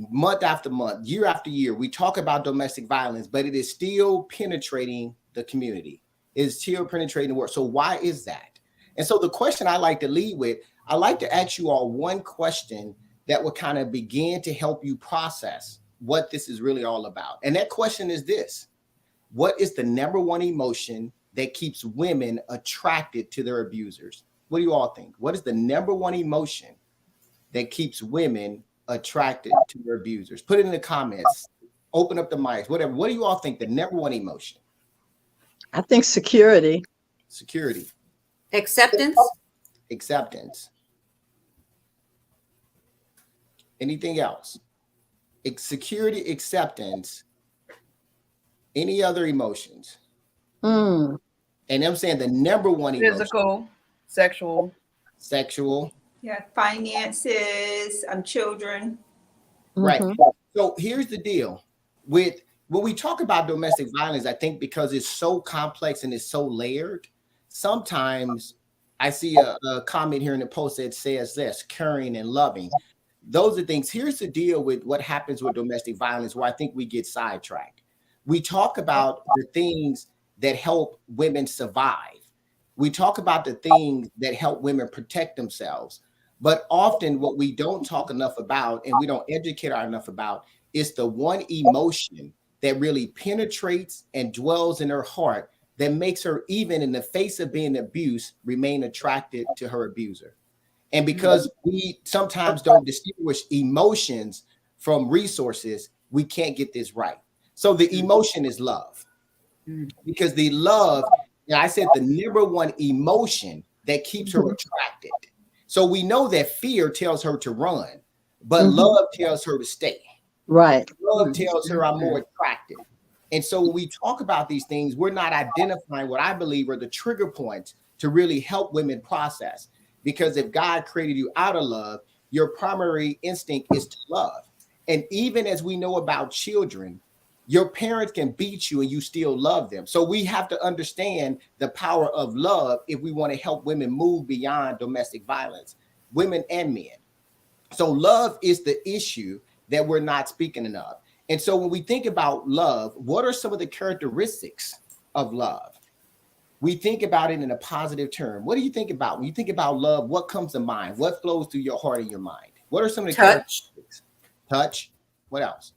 month after month, year after year, we talk about domestic violence, but it is still penetrating the community. It's still penetrating the world. So why is that? And so the question I like to lead with, I like to ask you all one question that will kind of begin to help you process what this is really all about. And that question is this: what is the number one emotion that keeps women attracted to their abusers? What do you all think? What is the number one emotion that keeps women attracted to their abusers? Put it in the comments, open up the mics, whatever. What do you all think the number one emotion? I think security. Security. Acceptance. Acceptance. Anything else? Security, acceptance. Any other emotions? And I'm saying the number one emotion. Physical, sexual. Sexual. Yeah, finances, children. Right. So here's the deal. When we talk about domestic violence, I think because it's so complex and it's so layered, sometimes I see a comment here in the post that says this: caring and loving. Those are things. Here's the deal with what happens with domestic violence, where I think we get sidetracked. We talk about the things that help women survive. We talk about the things that help women protect themselves. But often what we don't talk enough about and we don't educate our enough about is the one emotion that really penetrates and dwells in her heart that makes her, even in the face of being abused, remain attracted to her abuser. And because we sometimes don't distinguish emotions from resources, we can't get this right. So the emotion is love. Because the love, and I said the number one emotion that keeps her attracted. So we know that fear tells her to run, but love tells her to stay. Right. Love tells her I'm more attractive. And so when we talk about these things, we're not identifying what I believe are the trigger points to really help women process. Because if God created you out of love, your primary instinct is to love. And even as we know about children, your parents can beat you and you still love them. So we have to understand the power of love if we want to help women move beyond domestic violence, women and men. So love is the issue that we're not speaking of. And so when we think about love, what are some of the characteristics of love? We think about it in a positive term. What do you think about? When you think about love, what comes to mind? What flows through your heart and your mind? What are some of the characteristics? Touch. What else?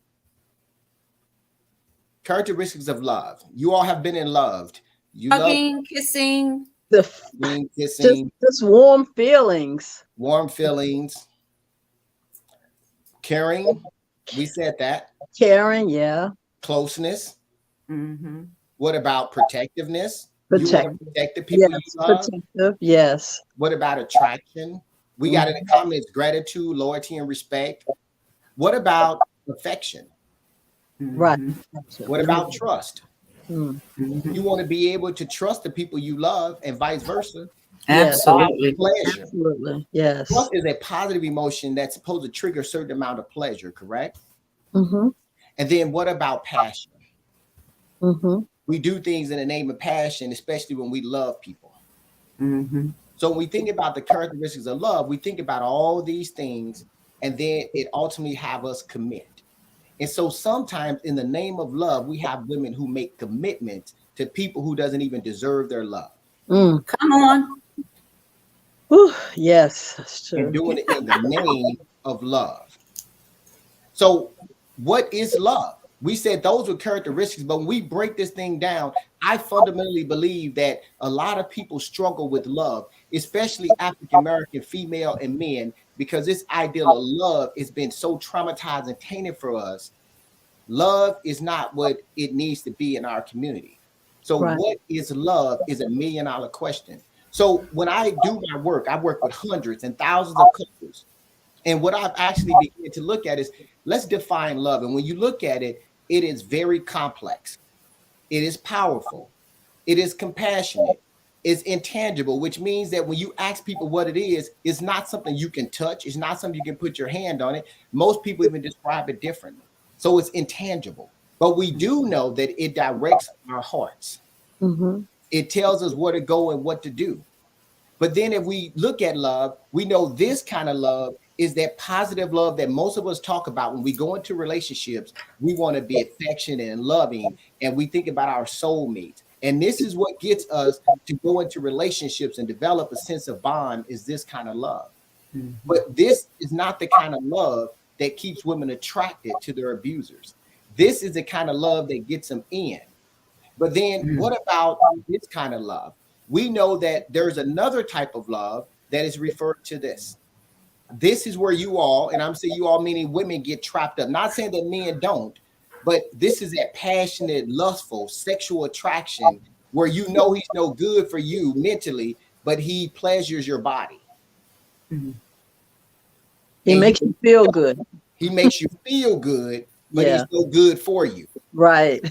Characteristics of love. You all have been in loved. You Hugging, love kissing. kissing, just warm feelings. warm feelings, caring. We said that. Caring, yeah. Closeness. Mm-hmm. What about protectiveness? You Protect. want to protect the people Yes, you love. protective. Yes. What about attraction? We got in the comments gratitude, loyalty, and respect. What about affection? Right. What about trust? Mm-hmm. You want to be able to trust the people you love and vice versa. Absolutely. Pleasure. Absolutely. Yes. Trust is a positive emotion that's supposed to trigger a certain amount of pleasure, correct? Mm-hmm. And then what about passion? Mm-hmm. We do things in the name of passion, especially when we love people. Mm-hmm. So when we think about the characteristics of love, we think about all these things, and then it ultimately have us commit. And so sometimes in the name of love, we have women who make commitments to people who doesn't even deserve their love. Come on. Whew, yes, that's true. And doing it in the name of love. So what is love? We said those were characteristics, but when we break this thing down, I fundamentally believe that a lot of people struggle with love, especially African-American female and men, because this ideal of love has been so traumatized and tainted for us. Love is not what it needs to be in our community. So what is love is $1 million question. So when I do my work, I work with hundreds and thousands of couples. And what I've actually begun to look at is, let's define love. And when you look at it, it is very complex. It is powerful. It is compassionate. It's intangible, which means that when you ask people what it is, it's not something you can touch. It's not something you can put your hand on it. Most people even describe it differently. So it's intangible. But we do know that it directs our hearts. Mm-hmm. It tells us where to go and what to do. But then if we look at love, we know this kind of love is that positive love that most of us talk about when we go into relationships. We want to be affectionate and loving, and we think about our soulmates. And this is what gets us to go into relationships and develop a sense of bond, is this kind of love. But this is not the kind of love that keeps women attracted to their abusers. This is the kind of love that gets them in. But then what about this kind of love? We know that there's another type of love that is referred to this. This is where you all, and I'm saying you all meaning women, get trapped up. Not saying that men don't, but this is that passionate, lustful, sexual attraction where you know he's no good for you mentally, but he pleasures your body. He makes you feel good. He makes you feel good, but he's no good for you. Right.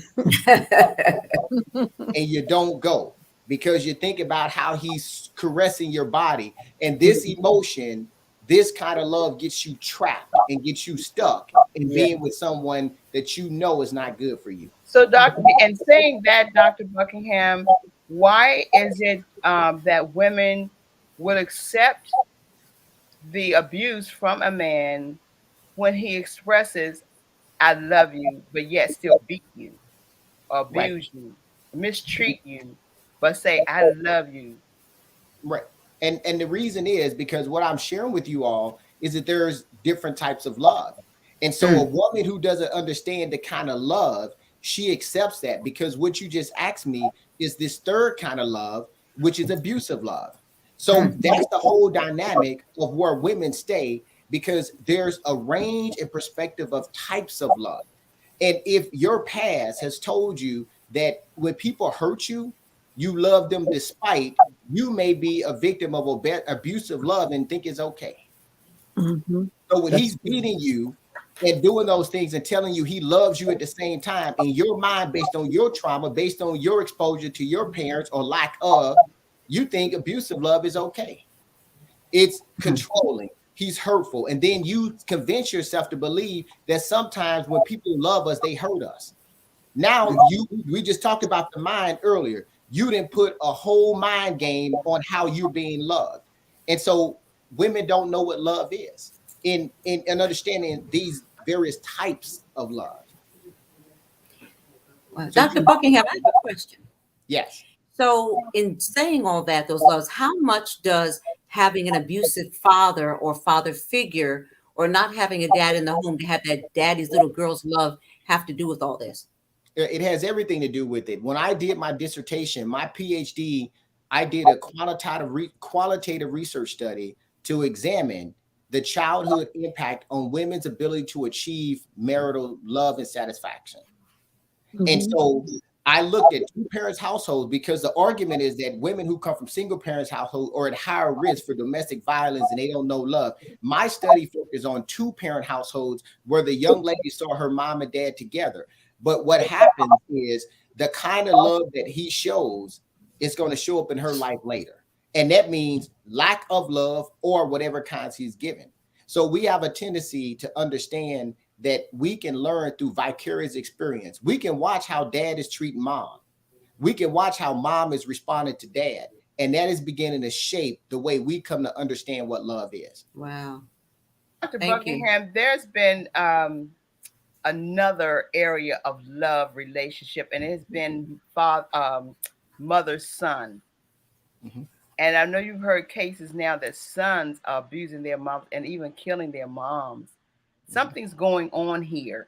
And you don't go because you think about how he's caressing your body. And this emotion, this kind of love gets you trapped and gets you stuck in being with someone that you know is not good for you. So, Doctor, and saying that, Dr. Buckingham, why is it that women would accept the abuse from a man when he expresses, I love you, but yet still beat you, abuse you, mistreat you, but say, I love you? Right. And the reason is because what I'm sharing with you all is that there's different types of love. And so a woman who doesn't understand the kind of love, she accepts that, because what you just asked me is this third kind of love, which is abusive love. So that's the whole dynamic of where women stay, because there's a range and perspective of types of love. And if your past has told you that when people hurt you, you love them despite, you may be a victim of abusive love and think it's okay. So when he's beating you and doing those things and telling you he loves you at the same time, in your mind, based on your trauma, based on your exposure to your parents or lack of, you think abusive love is okay. It's controlling. He's hurtful. And then you convince yourself to believe that sometimes when people love us, they hurt us. Now, we just talked about the mind earlier. You didn't put a whole mind game on how you're being loved. And so women don't know what love is in understanding these various types of love. Well, Dr. Buckingham, I have a question. Yes. So in saying all that, those loves, how much does having an abusive father or father figure, or not having a dad in the home to have that daddy's little girl's love, have to do with all this? It has everything to do with it. When I did my dissertation, my PhD, I did a qualitative research study to examine the childhood impact on women's ability to achieve marital love and satisfaction. And so I looked at two parents' households, because the argument is that women who come from single parents' households are at higher risk for domestic violence and they don't know love. My study focused on two parent households where the young lady saw her mom and dad together. But what happens is the kind of love that he shows is going to show up in her life later. And that means lack of love or whatever kinds he's given. So we have a tendency to understand that we can learn through vicarious experience. We can watch how dad is treating mom. We can watch how mom is responding to dad. And that is beginning to shape the way we come to understand what love is. Wow. Dr. Buckingham, there's been another area of love relationship, and it's been mother-son. And I know you've heard cases now that sons are abusing their moms and even killing their moms. Something's going on here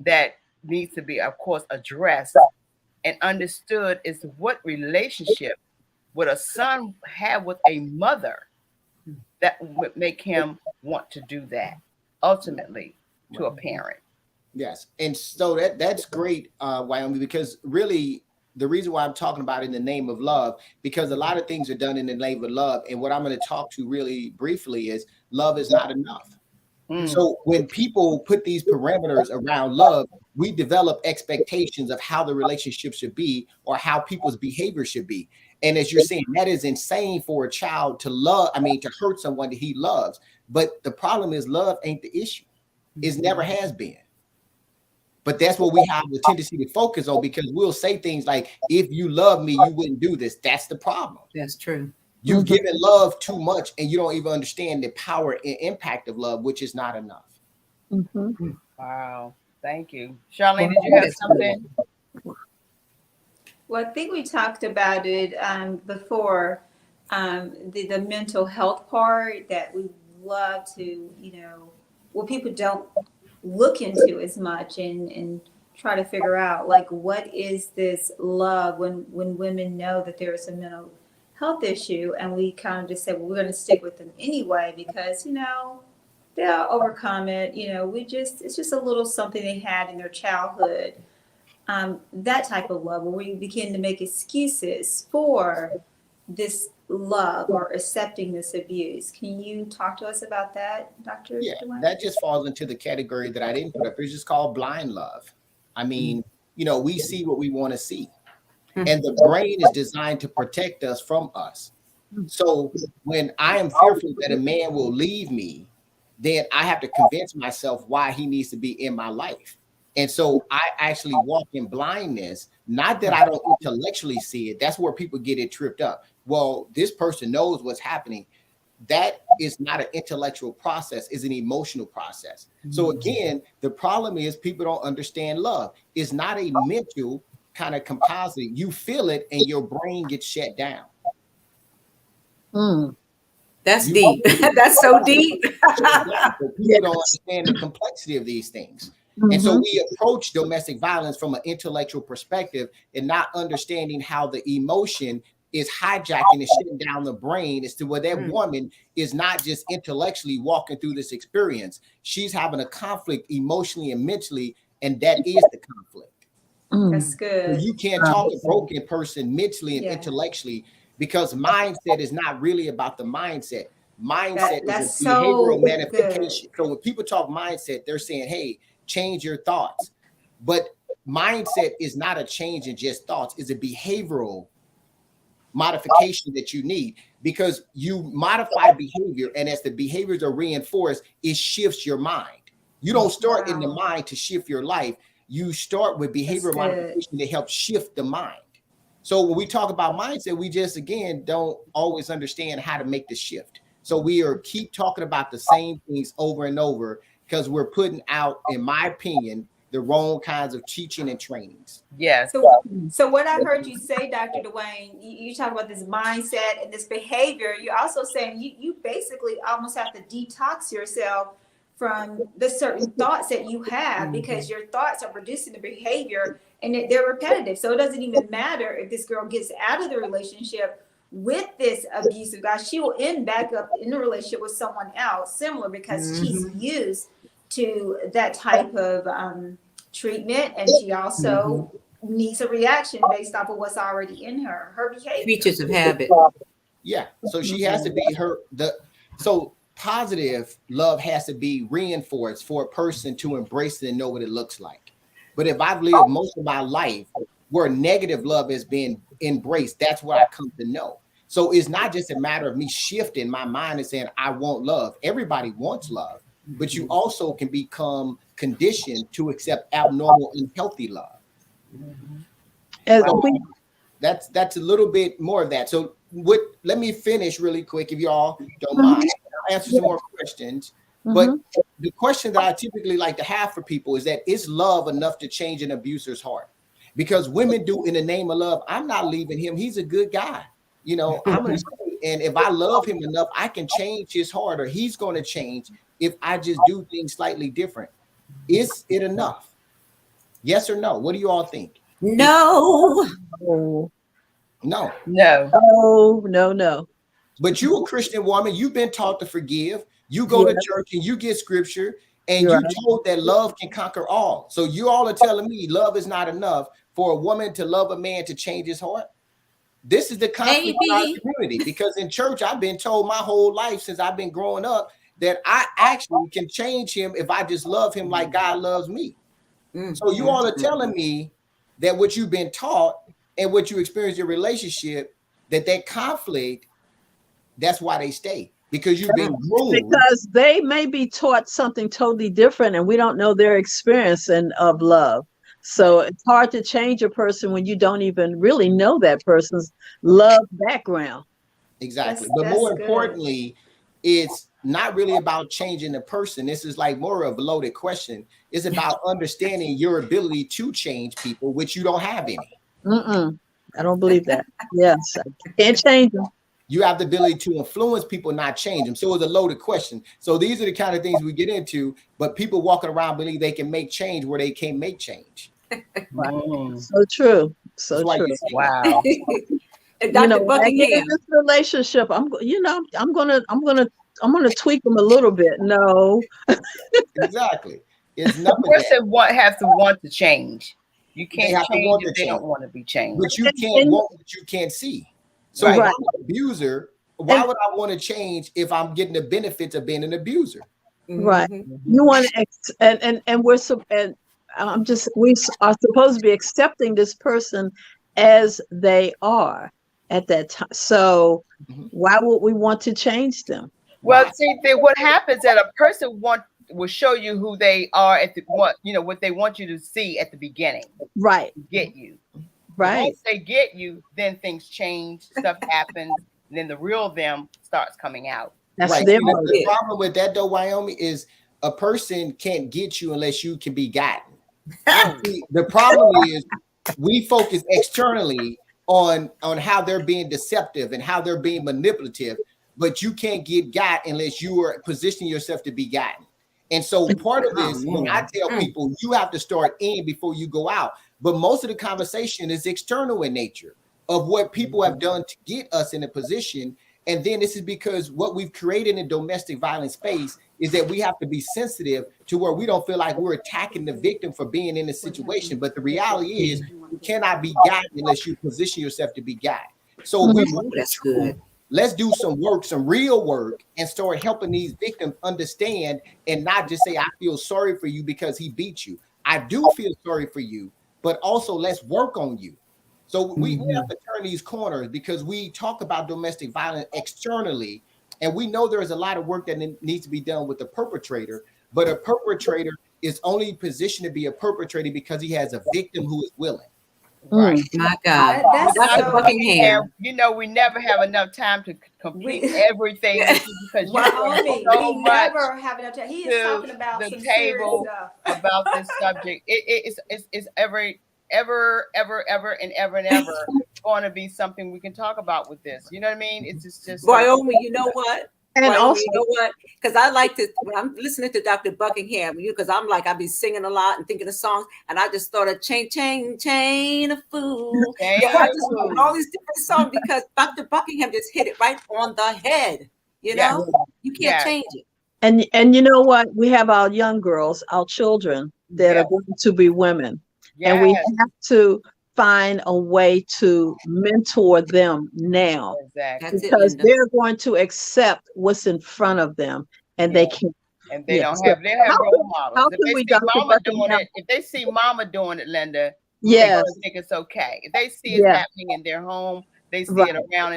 that needs to be, of course, addressed and understood, is what relationship would a son have with a mother that would make him want to do that ultimately to a parent. Yes. And so that's great, Wyoming, because really the reason why I'm talking about it in the name of love, because a lot of things are done in the name of love. And what I'm going to talk to really briefly is love is not enough. So when people put these parameters around love, we develop expectations of how the relationship should be or how people's behavior should be. And as you're saying, that is insane for a child to to hurt someone that he loves. But the problem is love ain't the issue. It never has been. But that's what we have the tendency to focus on, because we'll say things like, if you love me, you wouldn't do this. That's the problem. That's true. You've given love too much and you don't even understand the power and impact of love, which is not enough. Wow. Thank you. Charlene, did you have something? Well, I think we talked about it before, the mental health part that we love to, what people don't look into as much and try to figure out, like, what is this love when women know that there is a mental health issue, and we kind of just say, well, we're going to stick with them anyway because they'll overcome it. It's just a little something they had in their childhood. That type of love, where we begin to make excuses for this love or accepting this abuse. Can you talk to us about that, Dr. Yeah, DeWayne? that just falls into the category that I didn't put up. It's just called blind love. I mean, we see what we want to see. And the brain is designed to protect us from us. So when I am fearful that a man will leave me, then I have to convince myself why he needs to be in my life. And so I actually walk in blindness, not that I don't intellectually see it. That's where people get it tripped up. Well, this person knows what's happening. That is not an intellectual process, it's an emotional process. So again, the problem is people don't understand love. It's not a mental kind of composite. You feel it and your brain gets shut down. That's deep. That's so deep. People don't understand the complexity of these things. And so we approach domestic violence from an intellectual perspective and not understanding how the emotion is hijacking and shutting down the brain as to where that woman is not just intellectually walking through this experience. She's having a conflict emotionally and mentally, and that is the conflict. That's good. So you can't talk a broken person mentally and intellectually, because mindset is not really about the mindset. Mindset is a behavioral manifestation. So when people talk mindset, they're saying, hey, change your thoughts. But mindset is not a change in just thoughts. It's a behavioral modification that you need, because you modify behavior, and as the behaviors are reinforced, it shifts your mind. You don't start in the mind to shift your life. You start with behavioral modification to help shift the mind. So when we talk about mindset, we just, again, don't always understand how to make the shift. So we keep talking about the same things over and over, because we're putting out, in my opinion, the wrong kinds of teaching and trainings. Yes. So what I heard you say, Dr. DeWayne, you talk about this mindset and this behavior. You're also saying you basically almost have to detox yourself from the certain thoughts that you have, because your thoughts are producing the behavior and they're repetitive. So it doesn't even matter if this girl gets out of the relationship with this abusive guy, she will end back up in a relationship with someone else similar, because she's used to that type of treatment, and she also needs a reaction based off of what's already in her behavior. Creatures of habit. Yeah. So she has to be so positive love has to be reinforced for a person to embrace it and know what it looks like. But if I've lived most of my life where negative love has been embraced, that's what I come to know. So it's not just a matter of me shifting my mind and saying, I want love. Everybody wants love, but you also can become conditioned to accept abnormal, unhealthy love. So that's a little bit more of that. So let me finish really quick, if y'all don't mind. I'll answer some more questions. But the question that I typically like to have for people is love enough to change an abuser's heart? Because women do, in the name of love, I'm not leaving him. He's a good guy. I'm going to say, and if I love him enough, I can change his heart, or he's going to change if I just do things slightly different. Is it enough? Yes or no? What do you all think? No. No. No. But you a Christian woman, you've been taught to forgive. You go to church and you get scripture, and you're told that love can conquer all. So you all are telling me love is not enough for a woman to love a man to change his heart? This is the conflict in our community, because in church, I've been told my whole life since I've been growing up that I actually can change him if I just love him like God loves me. So you all are telling me that what you've been taught and what you experience in your relationship, that conflict, that's why they stay, because you've been groomed. Because they may be taught something totally different, and we don't know their experience of love. So it's hard to change a person when you don't even really know that person's love background. Exactly. But more importantly, it's not really about changing the person. This is like more of a loaded question. It's about understanding your ability to change people, which you don't have any. I don't believe that. Yes, I can't change them. You have the ability to influence people, not change them. So it's a loaded question. So these are the kind of things we get into, but people walking around believe they can make change where they can't make change. So true. So true. Wow. Dr. Buckingham. In this relationship, I'm gonna tweak them a little bit. No. Exactly. It's nothing. The person has to want to change. You can't change if they don't want to be changed. But you can't want what you can't see. So if I'm an abuser, why would I want to change if I'm getting the benefits of being an abuser? Right. You want to, and we are supposed to be accepting this person as they are at that time. So why would we want to change them? Well, see, what happens that a person will show you who they are at what they want you to see at the beginning. Right. Get you. Right. Once they get you, then things change, stuff happens, and then the real them starts coming out. That's right. The problem with that, though, Wyoming, is a person can't get you unless you can be gotten. The problem is we focus externally on how they're being deceptive and how they're being manipulative, but you can't get got unless you are positioning yourself to be gotten. And so part of this, when I tell people, you have to start in before you go out. But most of the conversation is external in nature of what people have done to get us in a position. And then this is because what we've created in domestic violence space is that we have to be sensitive to where we don't feel like we're attacking the victim for being in a situation. But the reality is you cannot be gotten unless you position yourself to be gotten. So we want That's good. let's do some work, some real work, and start helping these victims understand and not just say, I feel sorry for you because he beat you. I do feel sorry for you, but also let's work on you. So we have to turn these corners because we talk about domestic violence externally, and we know there's a lot of work that needs to be done with the perpetrator, but a perpetrator is only positioned to be a perpetrator because he has a victim who is willing. Right. My God. That's Dr. so- Buckingham. You know, we never have enough time to complete everything because you Wyoming, bring so we much never have enough time. He to is talking about the some serious table stuff. about this subject. It's ever going to be something we can talk about with this. You know what I mean? It's just Wyoming, you know what? And Wyoming, also, you know what? Because I like to, when I'm listening to Dr. Buckingham, because I'm like, I be singing a lot and thinking of songs, and I just thought of chain of food. Chain So I of just Food. all these different songs because Dr. Buckingham just hit it right on the head. You know, you can't change it. and you know what? We have our young girls, our children that are going to be women, and we have to find a way to mentor them now. Exactly. Because they're going to accept what's in front of them, and they can't. And they don't have role models. How If can they we, see Dr. mama doing Buckingham? it, if they see mama doing it, Linda, Yes, they think it's okay. If they see it happening in their home, they see it around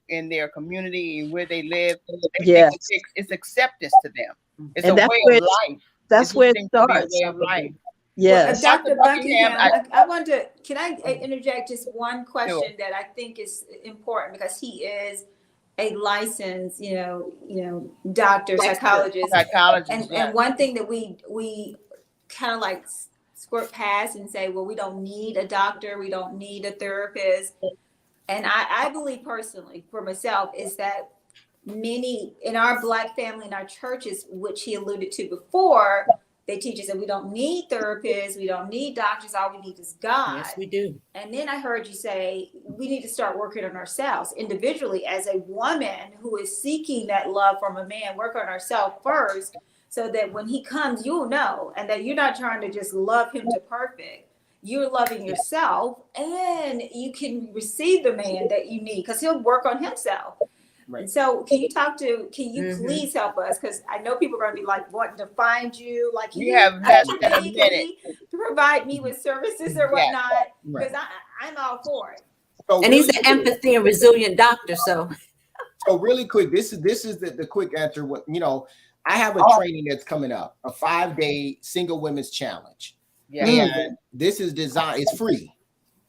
in their community and where they live, they think it's acceptance to them. It's and a way of life. That's where it starts. Be a way of life. Yes. Well, Dr. Buckingham, I want to, can I Mm-hmm. interject just one question that I think is important because he is a licensed, doctor, psychologist. And one thing that we kind of like squirt past and say, well, we don't need a doctor, we don't need a therapist. And I believe personally for myself is that many in our Black family, in our churches, which he alluded to before, they teach us that we don't need therapists, we don't need doctors, all we need is God. Yes, we do. And then I heard you say we need to start working on ourselves individually as a woman who is seeking that love from a man, work on ourselves first so that when he comes, you'll know, and that you're not trying to just love him to perfect. You're loving yourself and you can receive the man that you need because he'll work on himself. Right. And so can you please help us? Because I know people are going to be like wanting to find you. Like you have less than a minute to provide me with services or whatnot. Because I'm all for it. So and he's an empathy and resilient doctor. So really quick, this is the quick answer. What I have a training that's coming up, a 5-day single women's challenge. Yeah. And this is designed, it's free.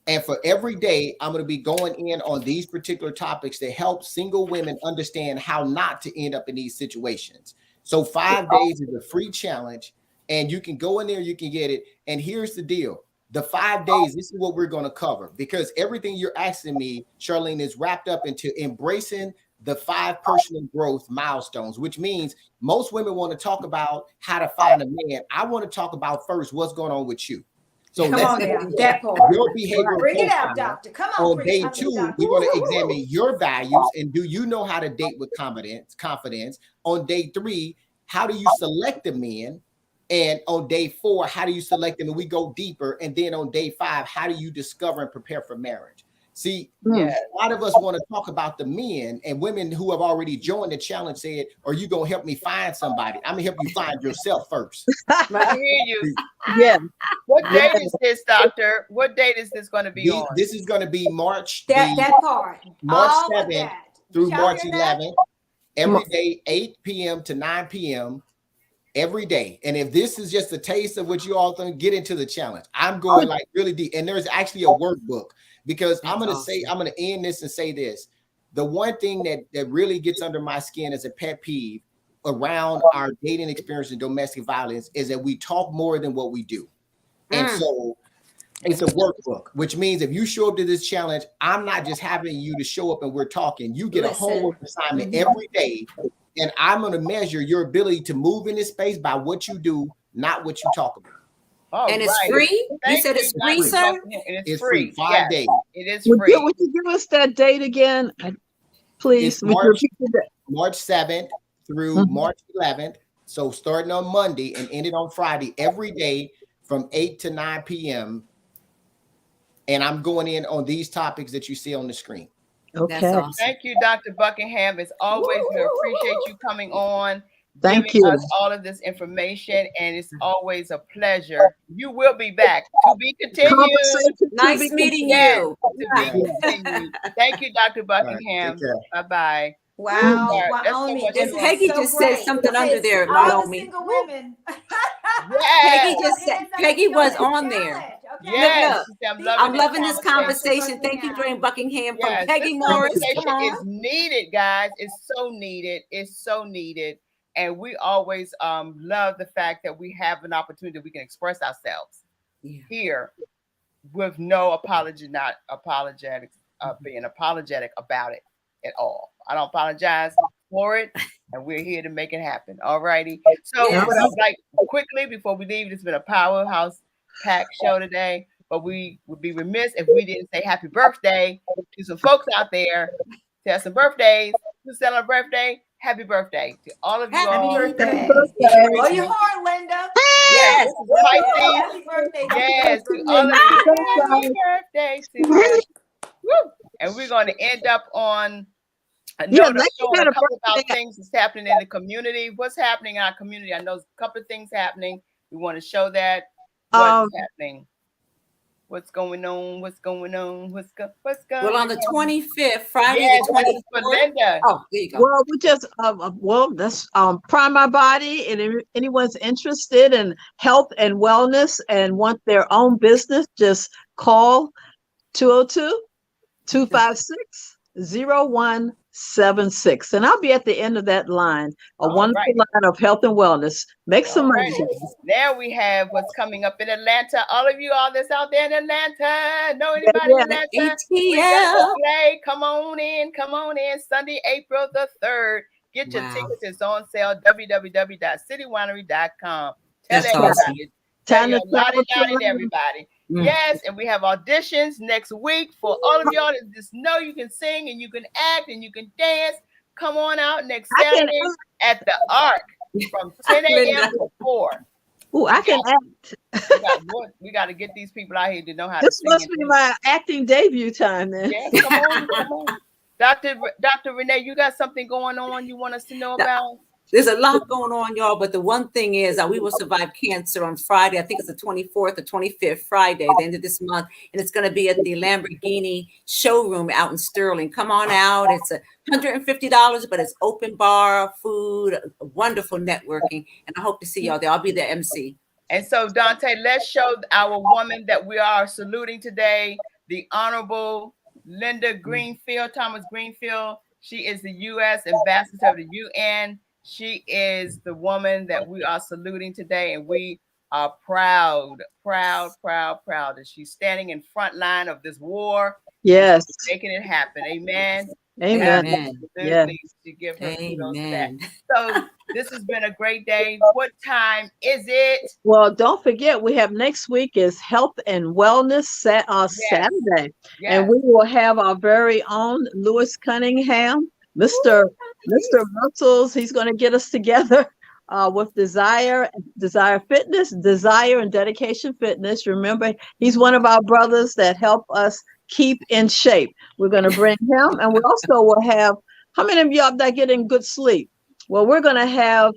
And for every day, I'm going to be going in on these particular topics to help single women understand how not to end up in these situations. So 5 days is a free challenge, and you can go in there, you can get it. And here's the deal. The 5 days, this is what we're going to cover, because everything you're asking me, Charlene, is wrapped up into embracing the 5 personal growth milestones, which means most women want to talk about how to find a man. I want to talk about first what's going on with you. So come on now, that part. Your behavior. Bring it out, doctor. Come on. On day 2, we're going to examine your values and do you know how to date with confidence. On day 3, how do you select a man? And on day 4, how do you select them? And we go deeper. And then on day 5, how do you discover and prepare for marriage? See, a lot of us want to talk about the men, and women who have already joined the challenge said, are you going to help me find somebody? I'm going to help you find yourself first. I hear you. Yeah. What date is this, doctor? What date is this going to be on? This is going to be March. That part. March all 7th through March 11th. Every day, 8 p.m. to 9 p.m. every day. And if this is just a taste of what you all think, get into the challenge. I'm going like really deep. And there's actually a workbook. Because I'm going to end this and say this. The one thing that really gets under my skin as a pet peeve around our dating experience and domestic violence is that we talk more than what we do. And so It's a workbook, which means if you show up to this challenge, I'm not just having you to show up and we're talking. You get a homework assignment every day, and I'm going to measure your ability to move in this space by what you do, not what you talk about. And it's free? You said it's free, sir? It's free. 5 days. It is free. Would you give us that date again? Please. March 7th through March 11th. So starting on Monday and ending on Friday, every day from 8 to 9 p.m. And I'm going in on these topics that you see on the screen. Okay. That's awesome. Thank you, Dr. Buckingham. As always, we appreciate you coming on. Thank giving you. us all of this information, and it's always a pleasure. You will be back. To be continued. Nice meeting you. To be continued. Thank you, Dr. Buckingham. Bye-bye. Wow, And Peggy just said something under there about me. Single women. Peggy just said, Peggy was on there. Yes, I'm loving this conversation. Thank you, Dwayne Buckingham from Peggy Morris. Come on. It's needed, guys. It's so needed. It's so needed. And we always love the fact that we have an opportunity that we can express ourselves here with no apology, not apologetic, being apologetic about it at all. I don't apologize for it, and we're here to make it happen. All righty. So, like, quickly before we leave, it's been a powerhouse packed show today, but we would be remiss if we didn't say happy birthday to some folks out there. To have some birthdays, to celebrate birthday. Happy birthday to all of you. Happy birthday. Blow your horn, Linda. Yes. Happy birthday. Yes. To all of you. Happy birthday to you. Woo. And we're going to end up on a note of showing a couple about things that's happening in the community. What's happening in our community? I know there's a couple of things happening. We want to show that. What's happening? What's going on? What's going on? What's going on? Well, on the 25th, Friday the 24th. Oh, there you go. Well, we just that's Prime My Body, and if anyone's interested in health and wellness and want their own business, just call 202-256-0176. And I'll be at the end of that line, wonderful line of health and wellness. Make some money. Now we have what's coming up in Atlanta. All of you all that's out there in Atlanta, know anybody in Atlanta? Play. Come on in. Sunday, April the 3rd. Get your tickets. It's on sale. www.citywinery.com. Tell everybody. Tell your everybody. Yes, and we have auditions next week for all of y'all that just know you can sing and you can act and you can dance. Come on out next Saturday at the Arc from 10 a.m. to 4. Oh, I can act. We got to get these people out here to know how to sing. This must be my acting debut time then. Yes, come on. Dr. Renee, you got something going on you want us to know about? There's a lot going on, y'all, but the one thing is we will survive cancer on Friday. I think it's the 24th or 25th Friday, the end of this month. And it's going to be at the Lamborghini showroom out in Sterling. Come on out. It's $150, but it's open bar, food, wonderful networking. And I hope to see y'all there. I'll be the MC. And so, Dante, let's show our woman that we are saluting today, the Honorable Linda Greenfield, Thomas Greenfield. She is the U.S. Ambassador to the UN. She is the woman that we are saluting today, and we are proud that she's standing in front line of this war. Yes. Making it happen. Amen. Amen. Yes. To give her amen. So this has been a great day. What time is it? Well, don't forget, we have next week is Health and Wellness Saturday. Yes. And we will have our very own Lewis Cunningham. Mr. Muscles, he's going to get us together with Desire Fitness, Desire and Dedication Fitness. Remember, he's one of our brothers that help us keep in shape. We're going to bring him, and we also will have, how many of y'all that getting good sleep? Well, we're going to have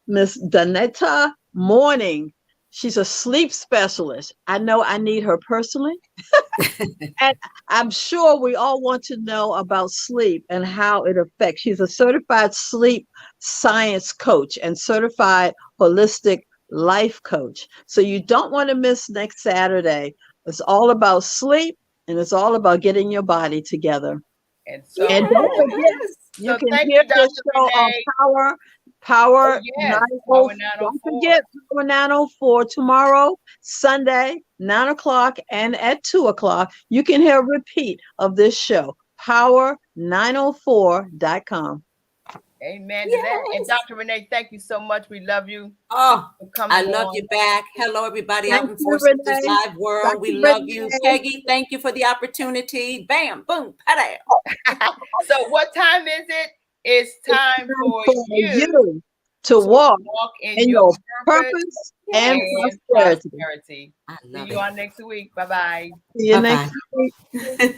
Miss Danetta Morning. She's a sleep specialist. I know I need her personally. And I'm sure we all want to know about sleep and how it affects. She's a certified sleep science coach and certified holistic life coach. So you don't want to miss next Saturday. It's all about sleep, and it's all about getting your body together. And so, and don't forget, you can hear this show on Power Yes, 90. Power Don't 904. forget Power 904 tomorrow, Sunday, 9 o'clock, and at 2 o'clock. You can hear a repeat of this show. Power904.com. Amen to that. And Yes. Dr. Renee, thank you so much. We love you Oh, for coming I love you on. back. Hello, everybody out Thank in you, Four Sisters Renee. Live World. We Dr. love you. Renee. Peggy, thank you for the opportunity. Bam, boom, padow. So what time is it? It's time for you to walk in in your your purpose purpose and and prosperity. prosperity. I See love you it. on next week. Bye-bye. See you Bye-bye. next week.